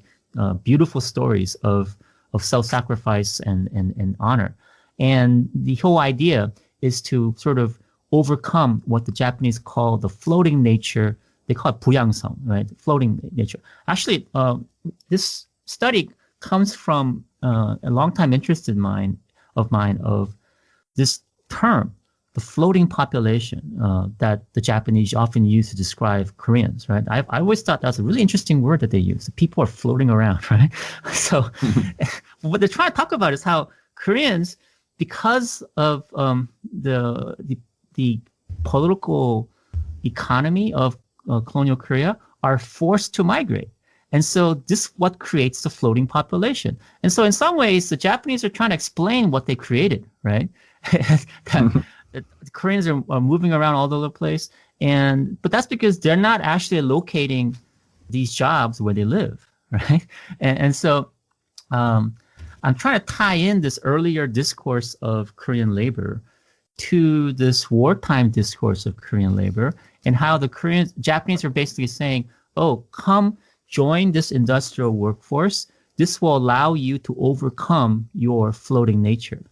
beautiful stories of self-sacrifice and honor. And the whole idea is to sort of overcome what the Japanese call the floating nature. They call it 부양성, right? Floating nature. Actually, this study comes from a long-time interest of mine of this term, the floating population, that the Japanese often use to describe Koreans, right? I always thought that was a really interesting word that they use. People are floating around, right? So what they're trying to talk about is how Koreans, because of the political economy of colonial Korea, are forced to migrate. And so this what creates the floating population. And so in some ways, the Japanese are trying to explain what they created, right? that the Koreans are moving around all over the place. But that's because they're not actually locating these jobs where they live, right? And so I'm trying to tie in this earlier discourse of Korean labor to this wartime discourse of Korean labor, and how the Japanese are basically saying, oh, come join this industrial workforce. This will allow you to overcome your floating nature.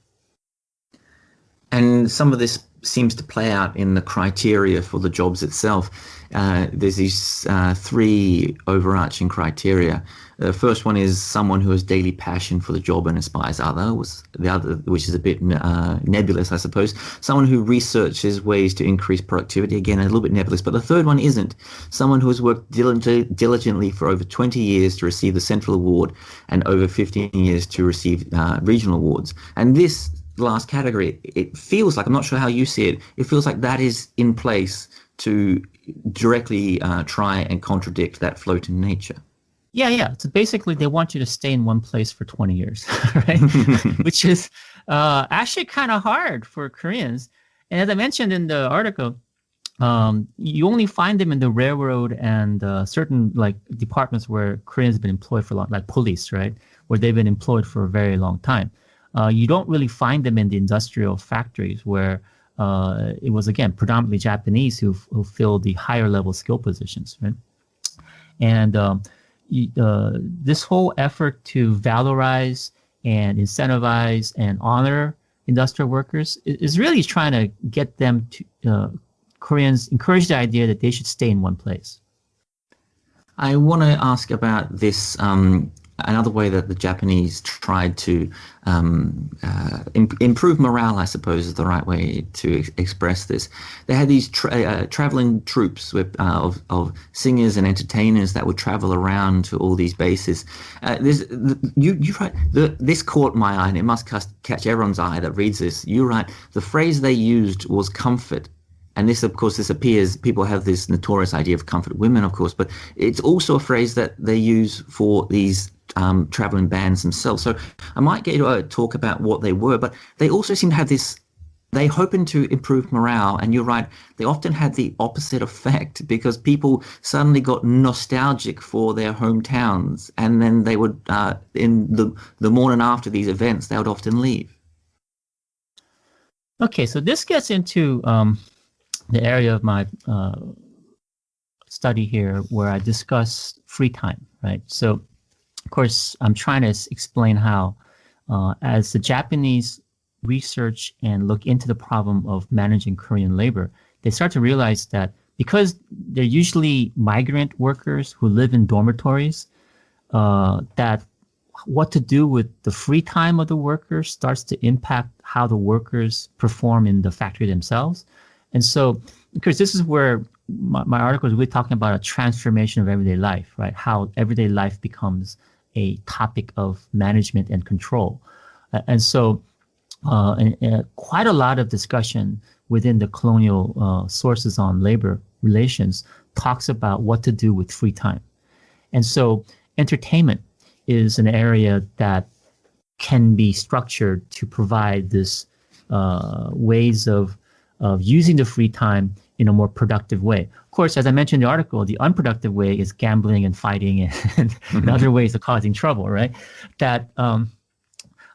And some of this seems to play out in the criteria for the jobs itself. There's these three overarching criteria. The first one is someone who has daily passion for the job and inspires others. The other, which is a bit nebulous, I suppose, someone who researches ways to increase productivity. Again, a little bit nebulous. But the third one isn't. Someone who has worked diligently for over 20 years to receive the Central Award and over 15 years to receive regional awards. And this last category, it feels like, I'm not sure how you see it, it feels like that is in place to directly try and contradict that floating nature. Yeah. So basically, they want you to stay in one place for 20 years, right? Which is actually kind of hard for Koreans. And as I mentioned in the article, you only find them in the railroad and certain like departments where Koreans have been employed for long, like police, right? Where they've been employed for a very long time. You don't really find them in the industrial factories where it was, again, predominantly Japanese who filled the higher level skill positions, right? And this whole effort to valorize and incentivize and honor industrial workers is really trying to get them to, Koreans encourage the idea that they should stay in one place. I want to ask about this. Another way that the Japanese tried to improve morale, I suppose, is the right way to express this. They had these traveling troops of singers and entertainers that would travel around to all these bases. This caught my eye, and it must catch everyone's eye that reads this. You write, the phrase they used was comfort. And this, of course, appears, people have this notorious idea of comfort women, of course, but it's also a phrase that they use for these traveling bands themselves. So I might get you to talk about what they were, but they also seem to have this, they hoping to improve morale. And you're right, they often had the opposite effect because people suddenly got nostalgic for their hometowns. And then they would, in the morning after these events, they would often leave. Okay, so this gets into the area of my study here where I discuss free time, right? So, of course, I'm trying to explain how, as the Japanese research and look into the problem of managing Korean labor, they start to realize that because they're usually migrant workers who live in dormitories, that what to do with the free time of the workers starts to impact how the workers perform in the factory themselves. And so, because this is where my article is really talking about a transformation of everyday life, right? How everyday life becomes a topic of management and control. And so quite a lot of discussion within the colonial sources on labor relations talks about what to do with free time. And so entertainment is an area that can be structured to provide this ways of using the free time in a more productive way. Of course, as I mentioned in the article, the unproductive way is gambling and fighting and other ways of causing trouble, right? That,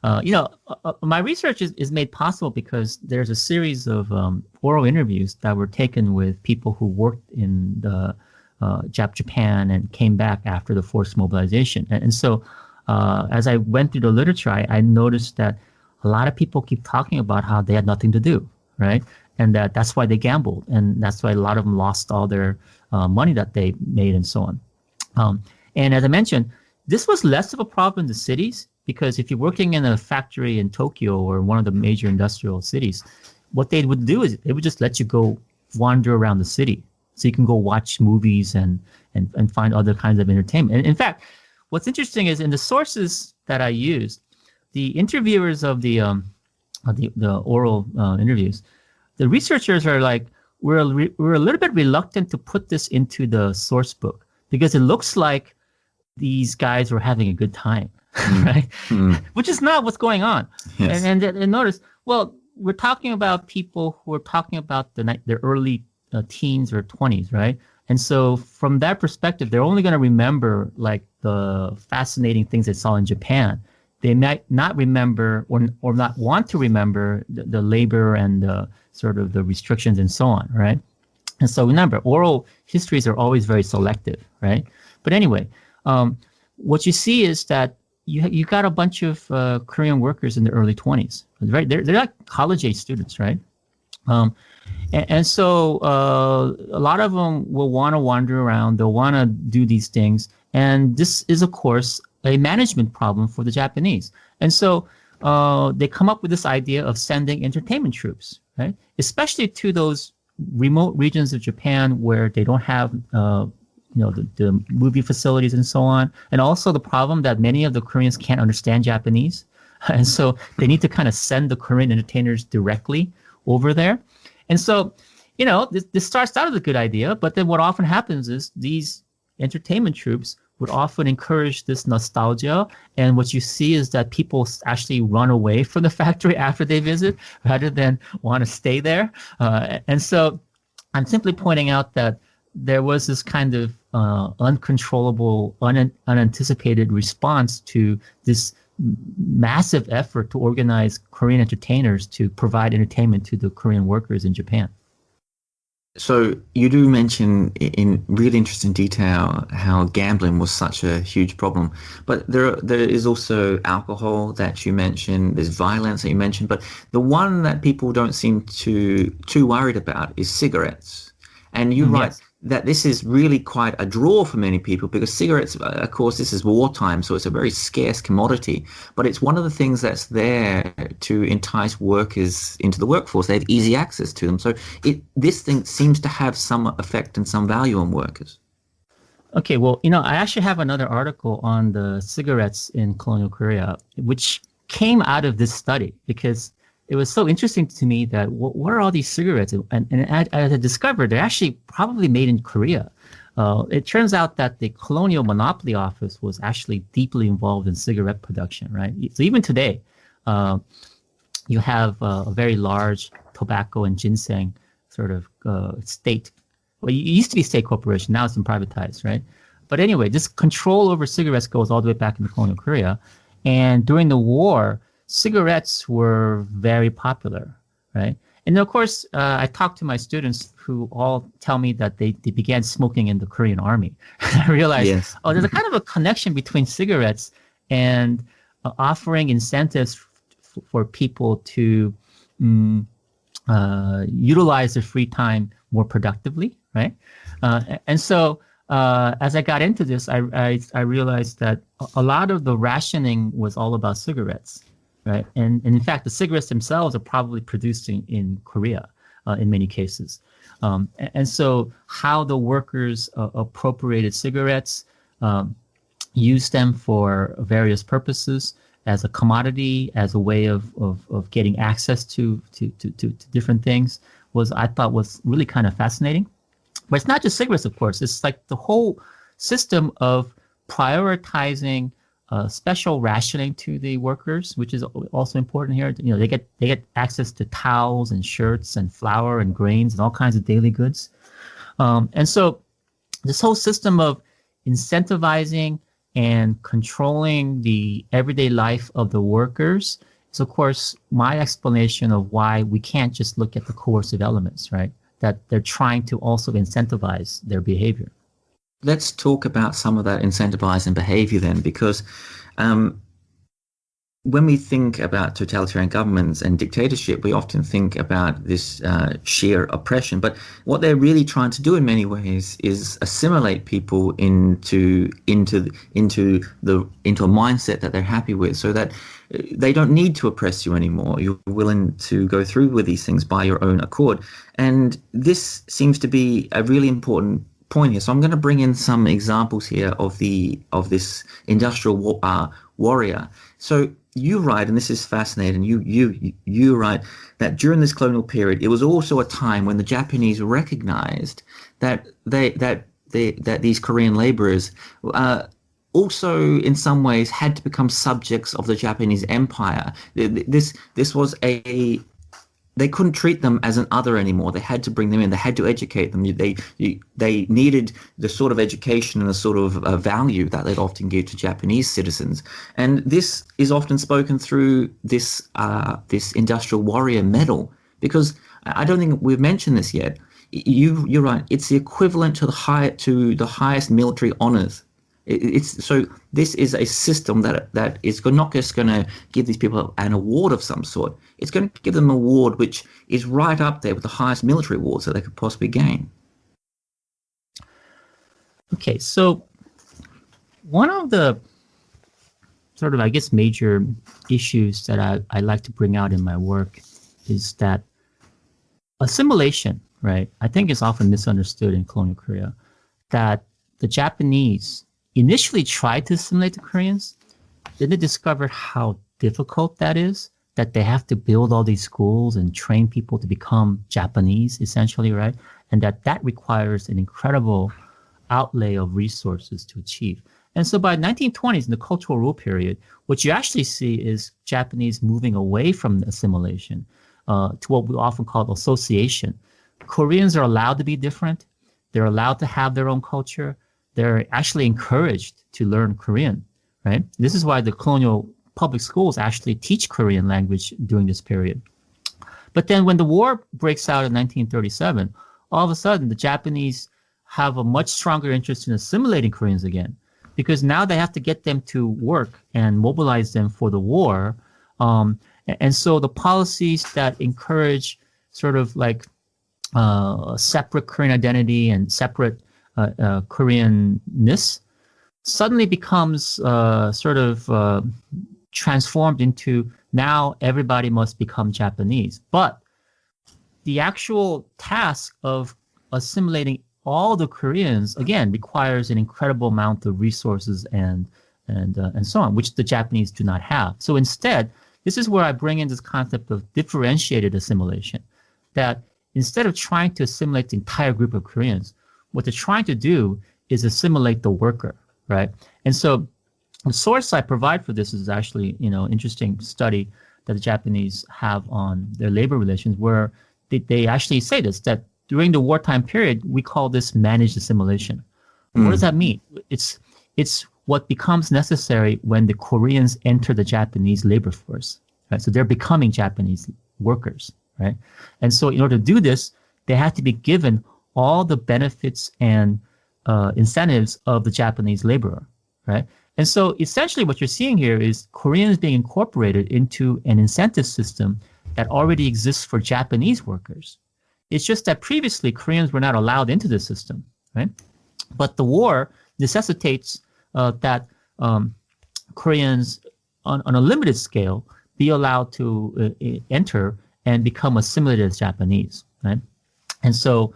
my research is made possible because there's a series of oral interviews that were taken with people who worked in the Japan and came back after the forced mobilization. And so as I went through the literature, I noticed that a lot of people keep talking about how they had nothing to do, right? And that's why they gambled. And that's why a lot of them lost all their money that they made and so on. And as I mentioned, this was less of a problem in the cities because if you're working in a factory in Tokyo or one of the major industrial cities, what they would do is they would just let you go wander around the city. So you can go watch movies and find other kinds of entertainment. And in fact, what's interesting is in the sources that I used, the interviewers of the oral interviews, the researchers are like, we're a little bit reluctant to put this into the source book because it looks like these guys were having a good time, right? Which is not what's going on. Yes. And notice, well, we're talking about people who are talking about their early teens or 20s, right? And so from that perspective, they're only going to remember like the fascinating things they saw in Japan. They might not remember or not want to remember the labor and sort of the restrictions and so on, right? And so remember, oral histories are always very selective, right? But anyway, what you see is that you got a bunch of Korean workers in the early 20s, right? They're like college-age students, right? And so a lot of them will want to wander around. They'll want to do these things. And this is, of course, a management problem for the Japanese. And so they come up with this idea of sending entertainment troops, right? Especially to those remote regions of Japan where they don't have the movie facilities and so on. And also the problem that many of the Koreans can't understand Japanese. And so they need to kind of send the Korean entertainers directly over there. And so, this starts out as a good idea, but then what often happens is these entertainment troops would often encourage this nostalgia. And what you see is that people actually run away from the factory after they visit rather than want to stay there. And so I'm simply pointing out that there was this kind of uncontrollable, unanticipated response to this massive effort to organize Korean entertainers to provide entertainment to the Korean workers in Japan. So you do mention in really interesting detail how gambling was such a huge problem, but there is also alcohol that you mentioned. There's violence that you mentioned, but the one that people don't seem too worried about is cigarettes. And you write Yes. that this is really quite a draw for many people because cigarettes, of course, this is wartime, so it's a very scarce commodity. But it's one of the things that's there to entice workers into the workforce. They have easy access to them. So this thing seems to have some effect and some value on workers. Okay, well, I actually have another article on the cigarettes in colonial Korea, which came out of this study because it was so interesting to me that what are all these cigarettes? And as I discovered, they're actually probably made in Korea. It turns out that the Colonial Monopoly Office was actually deeply involved in cigarette production, right? So even today, uh, you have a very large tobacco and ginseng sort of state. Well, it used to be state corporation. Now it's been privatized, right? But anyway, this control over cigarettes goes all the way back into colonial Korea. And during the war, cigarettes were very popular, right? And of course, I talked to my students who all tell me that they began smoking in the Korean army. I realized, Yes. oh, there's a kind of a connection between cigarettes and offering incentives for people to utilize their free time more productively, right? And so as I got into this, I realized that a lot of the rationing was all about cigarettes, right? And in fact, the cigarettes themselves are probably produced in Korea in many cases. And so how the workers appropriated cigarettes, used them for various purposes as a commodity, as a way of getting access to different things I thought was really kind of fascinating. But it's not just cigarettes, of course. It's like the whole system of prioritizing special rationing to the workers, which is also important here. They get access to towels and shirts and flour and grains and all kinds of daily goods. And so this whole system of incentivizing and controlling the everyday life of the workers is, of course, my explanation of why we can't just look at the coercive elements, right? That they're trying to also incentivize their behavior. Let's talk about some of that incentivizing behavior then, because um, when we think about totalitarian governments and dictatorship, we often think about this sheer oppression. But what they're really trying to do in many ways is assimilate people into a mindset that they're happy with, so that they don't need to oppress you anymore. You're willing to go through with these things by your own accord. And this seems to be a really important point here. So I'm going to bring in some examples here of this industrial warrior. So you write, and this is fascinating. You write that during this colonial period, it was also a time when the Japanese recognized that these Korean laborers also in some ways had to become subjects of the Japanese empire. This was they couldn't treat them as an other anymore. They had to bring them in. They had to educate them. They needed the sort of education and the sort of value that they'd often give to Japanese citizens. And this is often spoken through this industrial warrior medal, because I don't think we've mentioned this yet. You're right. It's the equivalent to the highest military honors. So this is a system that is not just going to give these people an award of some sort. It's going to give them an award which is right up there with the highest military awards that they could possibly gain. Okay, so one of the sort of, I guess, major issues that I like to bring out in my work is that assimilation, right, I think is often misunderstood in colonial Korea, that the Japanese initially tried to assimilate the Koreans, then they discovered how difficult that is, that they have to build all these schools and train people to become Japanese, essentially, right? And that requires an incredible outlay of resources to achieve. And so by 1920s, in the Cultural Rule period, what you actually see is Japanese moving away from assimilation to what we often call association. Koreans are allowed to be different. They're allowed to have their own culture. They're actually encouraged to learn Korean, right? This is why the colonial public schools actually teach Korean language during this period. But then when the war breaks out in 1937, all of a sudden the Japanese have a much stronger interest in assimilating Koreans again, because now they have to get them to work and mobilize them for the war. And so the policies that encourage sort of like separate Korean identity and separate Koreanness suddenly becomes sort of transformed into now everybody must become Japanese. But the actual task of assimilating all the Koreans, again, requires an incredible amount of resources and so on, which the Japanese do not have. So instead, this is where I bring in this concept of differentiated assimilation, that instead of trying to assimilate the entire group of Koreans, what they're trying to do is assimilate the worker, right? And so the source I provide for this is actually, interesting study that the Japanese have on their labor relations, where they actually say this, that during the wartime period, we call this managed assimilation. What does that mean? It's what becomes necessary when the Koreans enter the Japanese labor force, right? So they're becoming Japanese workers, right? And so in order to do this, they have to be given all the benefits and incentives of the Japanese laborer, right? And so essentially what you're seeing here is Koreans being incorporated into an incentive system that already exists for Japanese workers. It's just that previously Koreans were not allowed into the system, right? But the war necessitates that Koreans on a limited scale be allowed to enter and become assimilated as Japanese, right? And so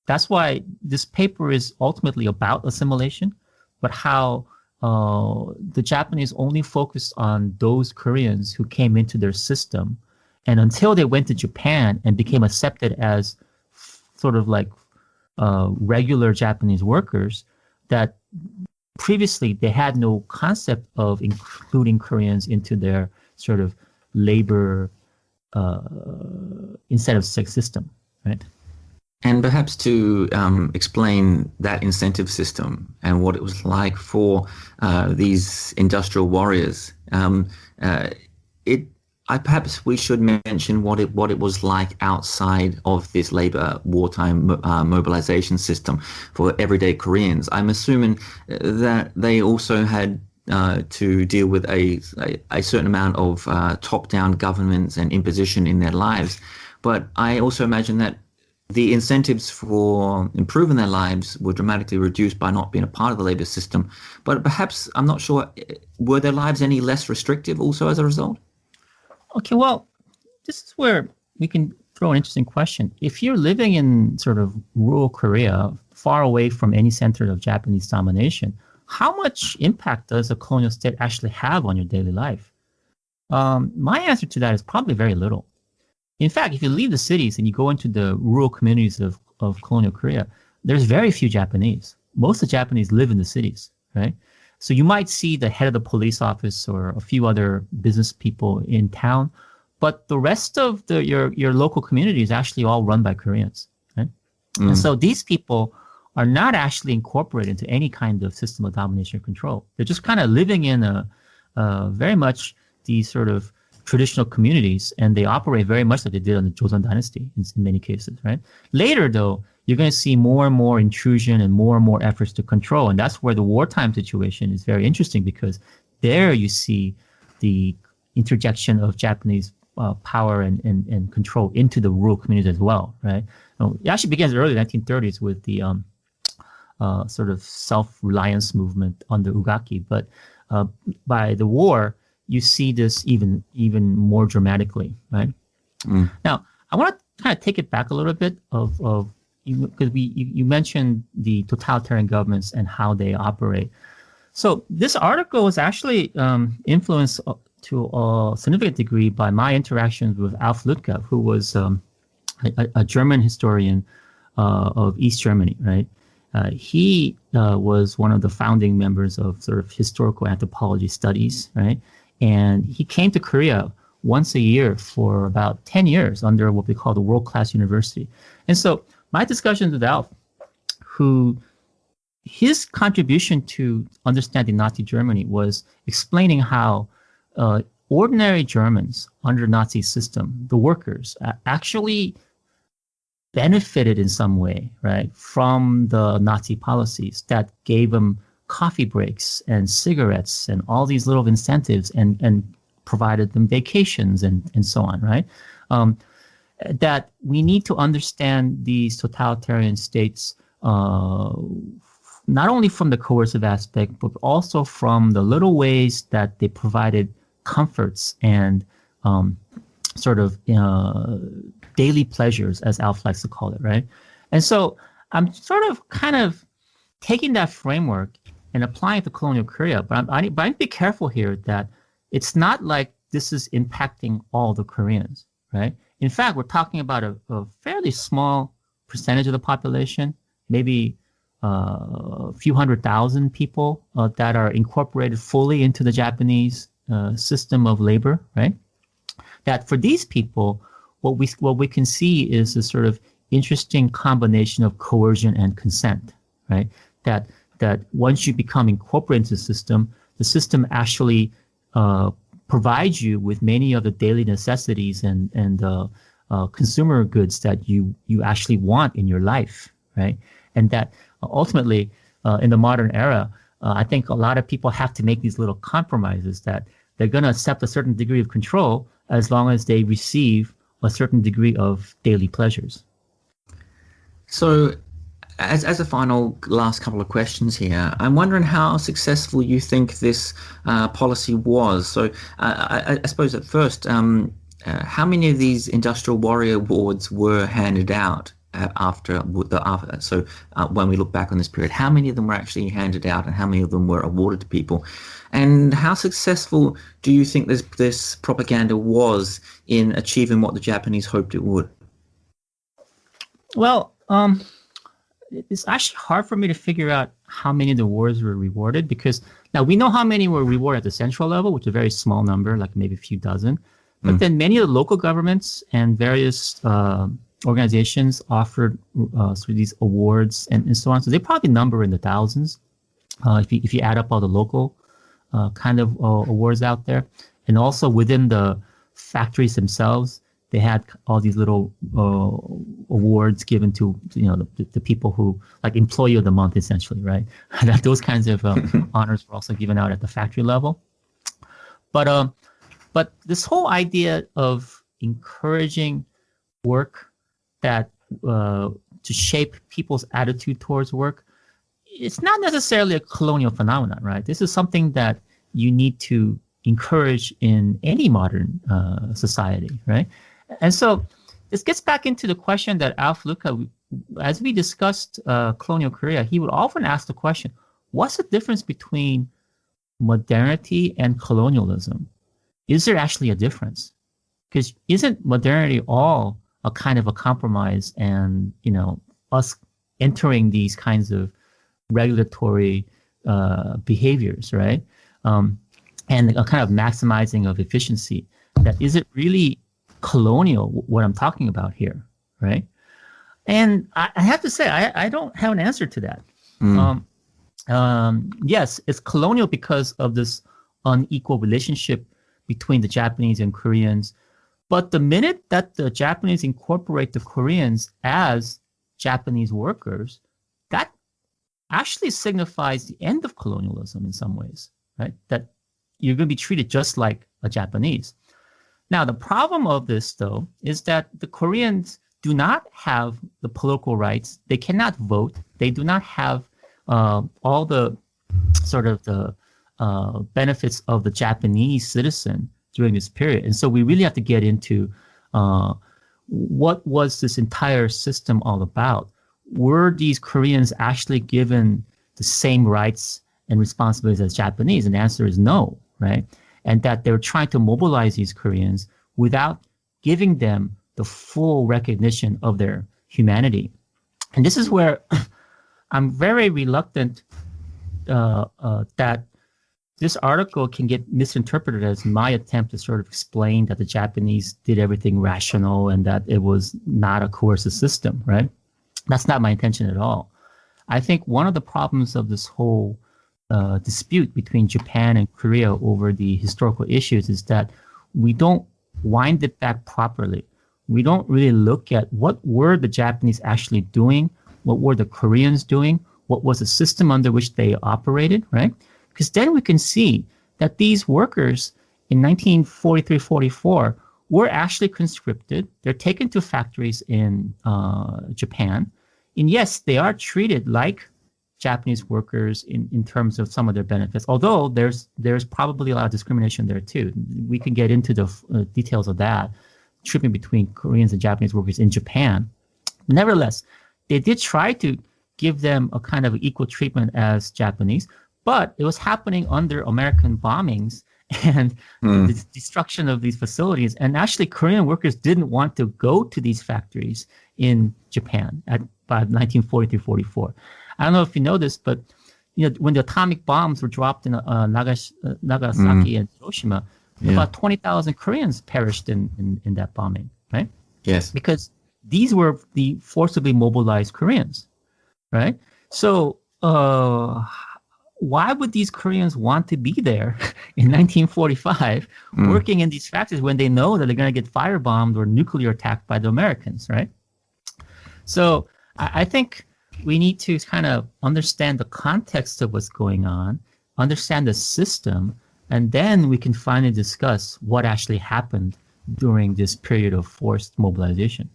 that's why this paper is ultimately about assimilation, but how the Japanese only focused on those Koreans who came into their system. And until they went to Japan and became accepted as sort of like regular Japanese workers, that previously they had no concept of including Koreans into their sort of labor incentive system, right? And perhaps to explain that incentive system and what it was like for these industrial warriors, perhaps we should mention what it was like outside of this labor wartime mobilization system for everyday Koreans. I'm assuming that they also had to deal with a certain amount of top-down governments and imposition in their lives. But I also imagine that the incentives for improving their lives were dramatically reduced by not being a part of the labor system. But perhaps, I'm not sure, were their lives any less restrictive also as a result? Okay, well, this is where we can throw an interesting question. If you're living in sort of rural Korea, far away from any center of Japanese domination, how much impact does a colonial state actually have on your daily life? My answer to that is probably very little. In fact, if you leave the cities and you go into the rural communities of colonial Korea, there's very few Japanese. Most of the Japanese live in the cities, right? So you might see the head of the police office or a few other business people in town, but the rest of your local community is actually all run by Koreans, right? And so these people are not actually incorporated into any kind of system of domination or control. They're just kind of living in a very much these sort of traditional communities, and they operate very much like they did in the Joseon dynasty in many cases, right? Later, though, you're going to see more and more intrusion and more efforts to control. And that's where the wartime situation is very interesting, because there you see the interjection of Japanese power and control into the rural communities as well, right? It actually begins in the early 1930s with the sort of self-reliance movement under Ugaki. But by the war, you see this even more dramatically, right? Now, I want to kind of take it back a little bit because you mentioned the totalitarian governments and how they operate. So this article was actually influenced to a significant degree by my interactions with Alf Lütke, who was a German historian of East Germany, right? He was one of the founding members of sort of historical anthropology studies, right? And he came to Korea once a year for about 10 years under what we call the world-class university. And so my discussions with Alf, his contribution to understanding Nazi Germany was explaining how ordinary Germans under Nazi system, the workers, actually benefited in some way, right, from the Nazi policies that gave them coffee breaks and cigarettes and all these little incentives and provided them vacations and so on, right? That we need to understand these totalitarian states not only from the coercive aspect, but also from the little ways that they provided comforts and sort of daily pleasures, as Alf likes to call it, right? And so I'm sort of kind of taking that framework and applying it to colonial Korea, but I need to be careful here that it's not like this is impacting all the Koreans, right? In fact, we're talking about a fairly small percentage of the population, maybe a few 100,000 people that are incorporated fully into the Japanese system of labor, right? That for these people, what we can see is a sort of interesting combination of coercion and consent, right? That once you become incorporated into the system actually provides you with many of the daily necessities and consumer goods that you actually want in your life, right? And that ultimately, in the modern era, I think a lot of people have to make these little compromises that they're going to accept a certain degree of control as long as they receive a certain degree of daily pleasures. So, as a final last couple of questions here, I'm wondering how successful you think this policy was. So, I suppose at first, how many of these industrial warrior awards were handed out when we look back on this period? How many of them were actually handed out, and how many of them were awarded to people? And how successful do you think this propaganda was in achieving what the Japanese hoped it would? Well, it's actually hard for me to figure out how many of the awards were rewarded, because now we know how many were rewarded at the central level, which is a very small number, like maybe a few dozen. But then many of the local governments and various organizations offered sort of these awards and so on. So they probably number in the thousands if you add up all the local kind of awards out there. And also within the factories themselves, they had all these little awards given to the people who, like, employee of the month, essentially, right? Those kinds of honors were also given out at the factory level. But this whole idea of encouraging work that to shape people's attitude towards work, it's not necessarily a colonial phenomenon, right? This is something that you need to encourage in any modern society, right? And so this gets back into the question that Alf Luca, as we discussed colonial Korea, he would often ask the question, what's the difference between modernity and colonialism? Is there actually a difference? Because isn't modernity all a kind of a compromise and, us entering these kinds of regulatory behaviors, right? And a kind of maximizing of efficiency. That is it really colonial, what I'm talking about here, right? And I have to say, I don't have an answer to that. Yes, it's colonial because of this unequal relationship between the Japanese and Koreans. But the minute that the Japanese incorporate the Koreans as Japanese workers, that actually signifies the end of colonialism in some ways, right? That you're going to be treated just like a Japanese. Now, the problem of this, though, is that the Koreans do not have the political rights. They cannot vote. They do not have all the sort of the benefits of the Japanese citizen during this period. And so we really have to get into what was this entire system all about? Were these Koreans actually given the same rights and responsibilities as Japanese? And the answer is no, right? And that they're trying to mobilize these Koreans without giving them the full recognition of their humanity. And this is where I'm very reluctant that this article can get misinterpreted as my attempt to sort of explain that the Japanese did everything rational and that it was not a coercive system, right? That's not my intention at all. I think one of the problems of this whole dispute between Japan and Korea over the historical issues is that we don't wind it back properly. we don't really look at what were the Japanese actually doing, what were the Koreans doing, what was the system under which they operated, right? Because then we can see that these workers in 1943-44 were actually conscripted. They're taken to factories in Japan. And yes, they are treated like Japanese workers in terms of some of their benefits, although there's probably a lot of discrimination there too. We can get into the details of that, treatment between Koreans and Japanese workers in Japan. Nevertheless, they did try to give them a kind of equal treatment as Japanese, but it was happening under American bombings and the destruction of these facilities. And actually, Korean workers didn't want to go to these factories in Japan by 1943-44. I don't know if you know this, but when the atomic bombs were dropped in Nagasaki and Hiroshima, about 20,000 Koreans perished in that bombing, right? Yes. Because these were the forcibly mobilized Koreans, right? So why would these Koreans want to be there in 1945 working in these factories when they know that they're going to get firebombed or nuclear attacked by the Americans, right? So I think we need to kind of understand the context of what's going on, understand the system, and then we can finally discuss what actually happened during this period of forced mobilization.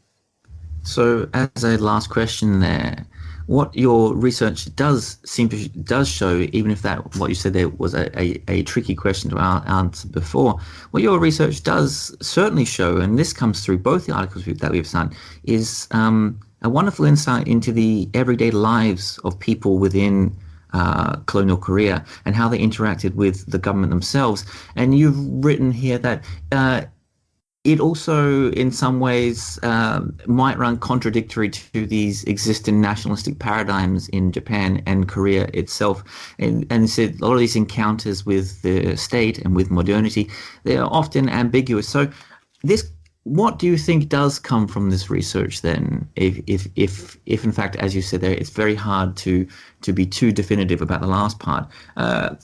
So as a last question there, what your research does show, even if that what you said there was a tricky question to answer before, what your research does certainly show, and this comes through both the articles that we've done, is a wonderful insight into the everyday lives of people within colonial Korea and how they interacted with the government themselves. And you've written here that it also, in some ways, might run contradictory to these existing nationalistic paradigms in Japan and Korea itself. And said a lot of these encounters with the state and with modernity, they are often ambiguous. So what do you think does come from this research then? If in fact, as you said there, it's very hard to be too definitive about the last part.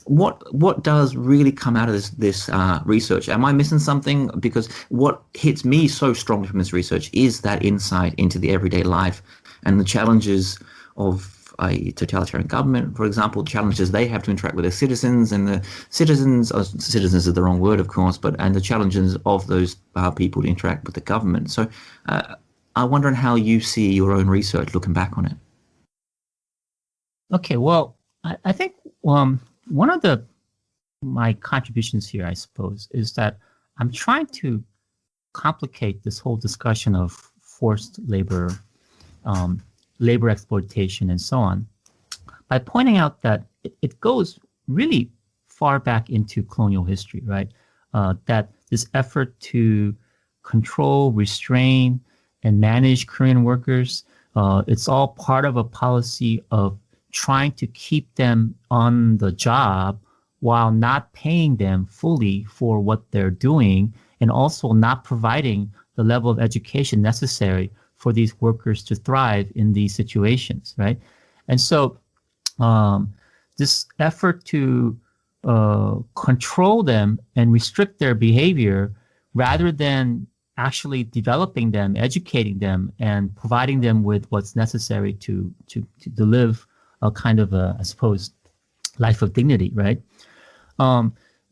What does really come out of this research? Am I missing something? Because what hits me so strongly from this research is that insight into the everyday life and the challenges of a totalitarian government, for example, challenges they have to interact with their citizens, and the citizens is the wrong word, of course, and the challenges of those people to interact with the government. So I wonder how you see your own research looking back on it. Okay, well, I think one of my contributions here, I suppose, is that I'm trying to complicate this whole discussion of forced labor, labor exploitation, and so on, by pointing out that it goes really far back into colonial history, right? That this effort to control, restrain, and manage Korean workers, it's all part of a policy of trying to keep them on the job while not paying them fully for what they're doing, and also not providing the level of education necessary for these workers to thrive in these situations, right? And so this effort to control them and restrict their behavior rather than actually developing them, educating them, and providing them with what's necessary to live a kind of I suppose, life of dignity, right?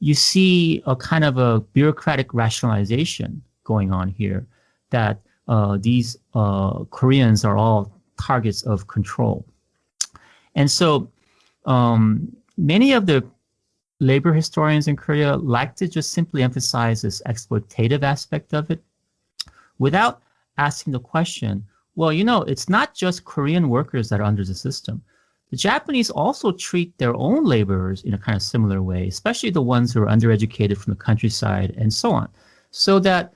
You see a kind of a bureaucratic rationalization going on here that these Koreans are all targets of control. And so many of the labor historians in Korea like to just simply emphasize this exploitative aspect of it without asking the question, well, it's not just Korean workers that are under the system. The Japanese also treat their own laborers in a kind of similar way, especially the ones who are undereducated from the countryside and so on. So that,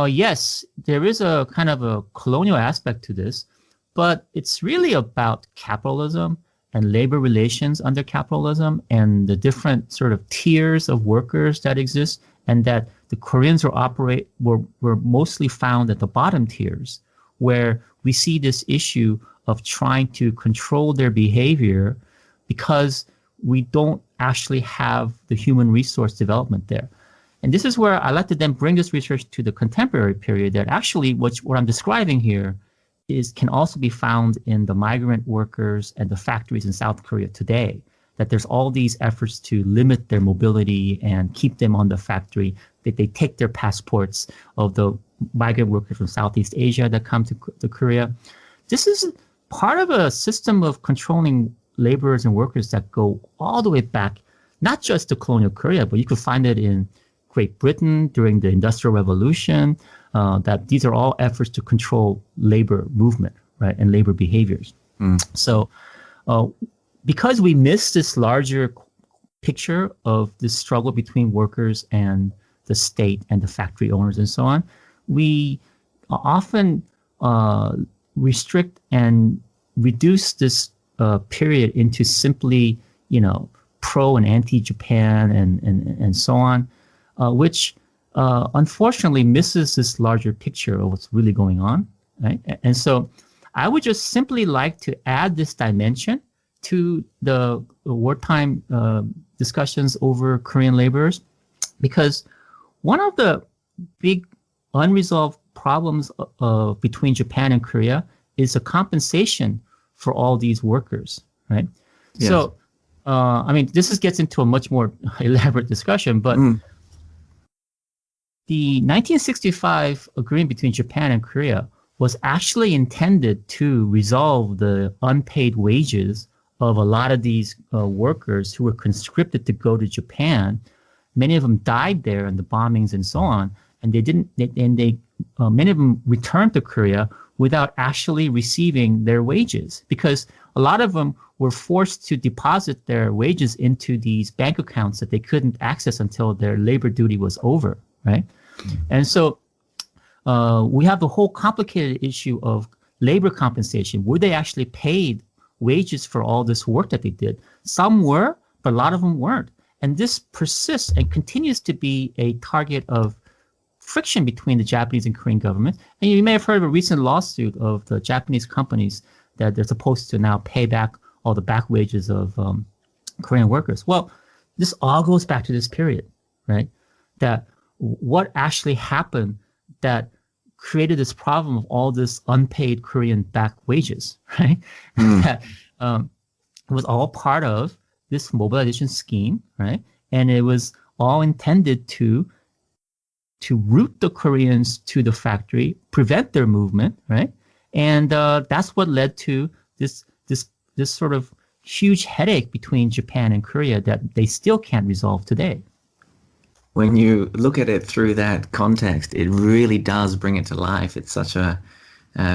yes, there is a kind of a colonial aspect to this, but it's really about capitalism and labor relations under capitalism and the different sort of tiers of workers that exist, and that the Koreans were mostly found at the bottom tiers, where we see this issue of trying to control their behavior because we don't actually have the human resource development there. And this is where I like to then bring this research to the contemporary period, that actually what I'm describing here can also be found in the migrant workers and the factories in South Korea today, that there's all these efforts to limit their mobility and keep them on the factory, that they take their passports of the migrant workers from Southeast Asia that come to Korea. This is part of a system of controlling laborers and workers that go all the way back, not just to colonial Korea, but you could find it in Great Britain during the Industrial Revolution, that these are all efforts to control labor movement, right, and labor behaviors. So because we miss this larger picture of this struggle between workers and the state and the factory owners and so on, we often restrict and reduce this period into simply, pro and anti-Japan and so on, which unfortunately misses this larger picture of what's really going on, right? And so I would just simply like to add this dimension to the wartime discussions over Korean laborers, because one of the big unresolved problems between Japan and Korea is the compensation for all these workers, right? Yes. So, this gets into a much more elaborate discussion, but the 1965 agreement between Japan and Korea was actually intended to resolve the unpaid wages of a lot of these workers who were conscripted to go to Japan. Many of them died there in the bombings and so on, and many of them returned to Korea without actually receiving their wages, because a lot of them were forced to deposit their wages into these bank accounts that they couldn't access until their labor duty was over, right? And so we have the whole complicated issue of labor compensation. Were they actually paid wages for all this work that they did? Some were, but a lot of them weren't. And this persists and continues to be a target of friction between the Japanese and Korean government. And you may have heard of a recent lawsuit of the Japanese companies that they're supposed to now pay back all the back wages of Korean workers. Well, this all goes back to this period, right? That what actually happened that created this problem of all this unpaid Korean back wages, right? That was all part of this mobilization scheme, right? And it was all intended to root the Koreans to the factory, prevent their movement, right? And that's what led to this sort of huge headache between Japan and Korea that they still can't resolve today. When you look at it through that context, it really does bring it to life. It's such a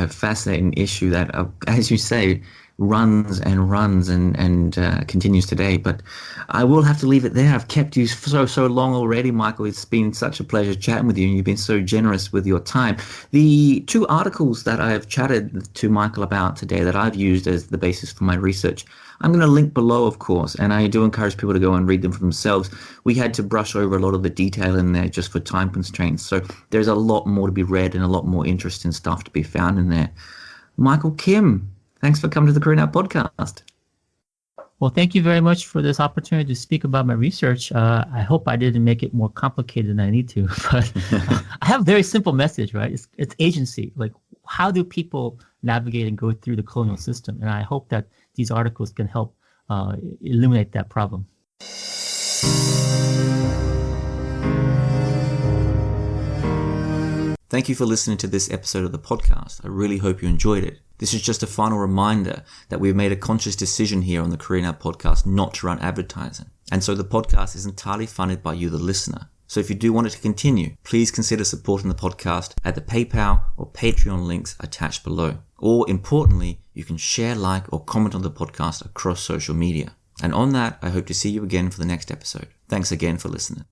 fascinating issue that, as you say, runs and continues today. But I will have to leave it there. I've kept you so long already, Michael. It's been such a pleasure chatting with you, and you've been so generous with your time. The two articles that I've chatted to Michael about today that I've used as the basis for my research, I'm going to link below, of course, and I do encourage people to go and read them for themselves. We had to brush over a lot of the detail in there just for time constraints, so there's a lot more to be read and a lot more interesting stuff to be found in there. Michael Kim, thanks for coming to the Colonial podcast. Well, thank you very much for this opportunity to speak about my research. I hope I didn't make it more complicated than I need to, but I have a very simple message, right? It's agency. Like, how do people navigate and go through the colonial system? And I hope that these articles can help illuminate that problem. Thank you for listening to this episode of the podcast. I really hope you enjoyed it. This is just a final reminder that we've made a conscious decision here on the Colonial podcast not to run advertising. And so the podcast is entirely funded by you, the listener. So if you do want it to continue, please consider supporting the podcast at the PayPal or Patreon links attached below. Or importantly, you can share, like, or comment on the podcast across social media. And on that, I hope to see you again for the next episode. Thanks again for listening.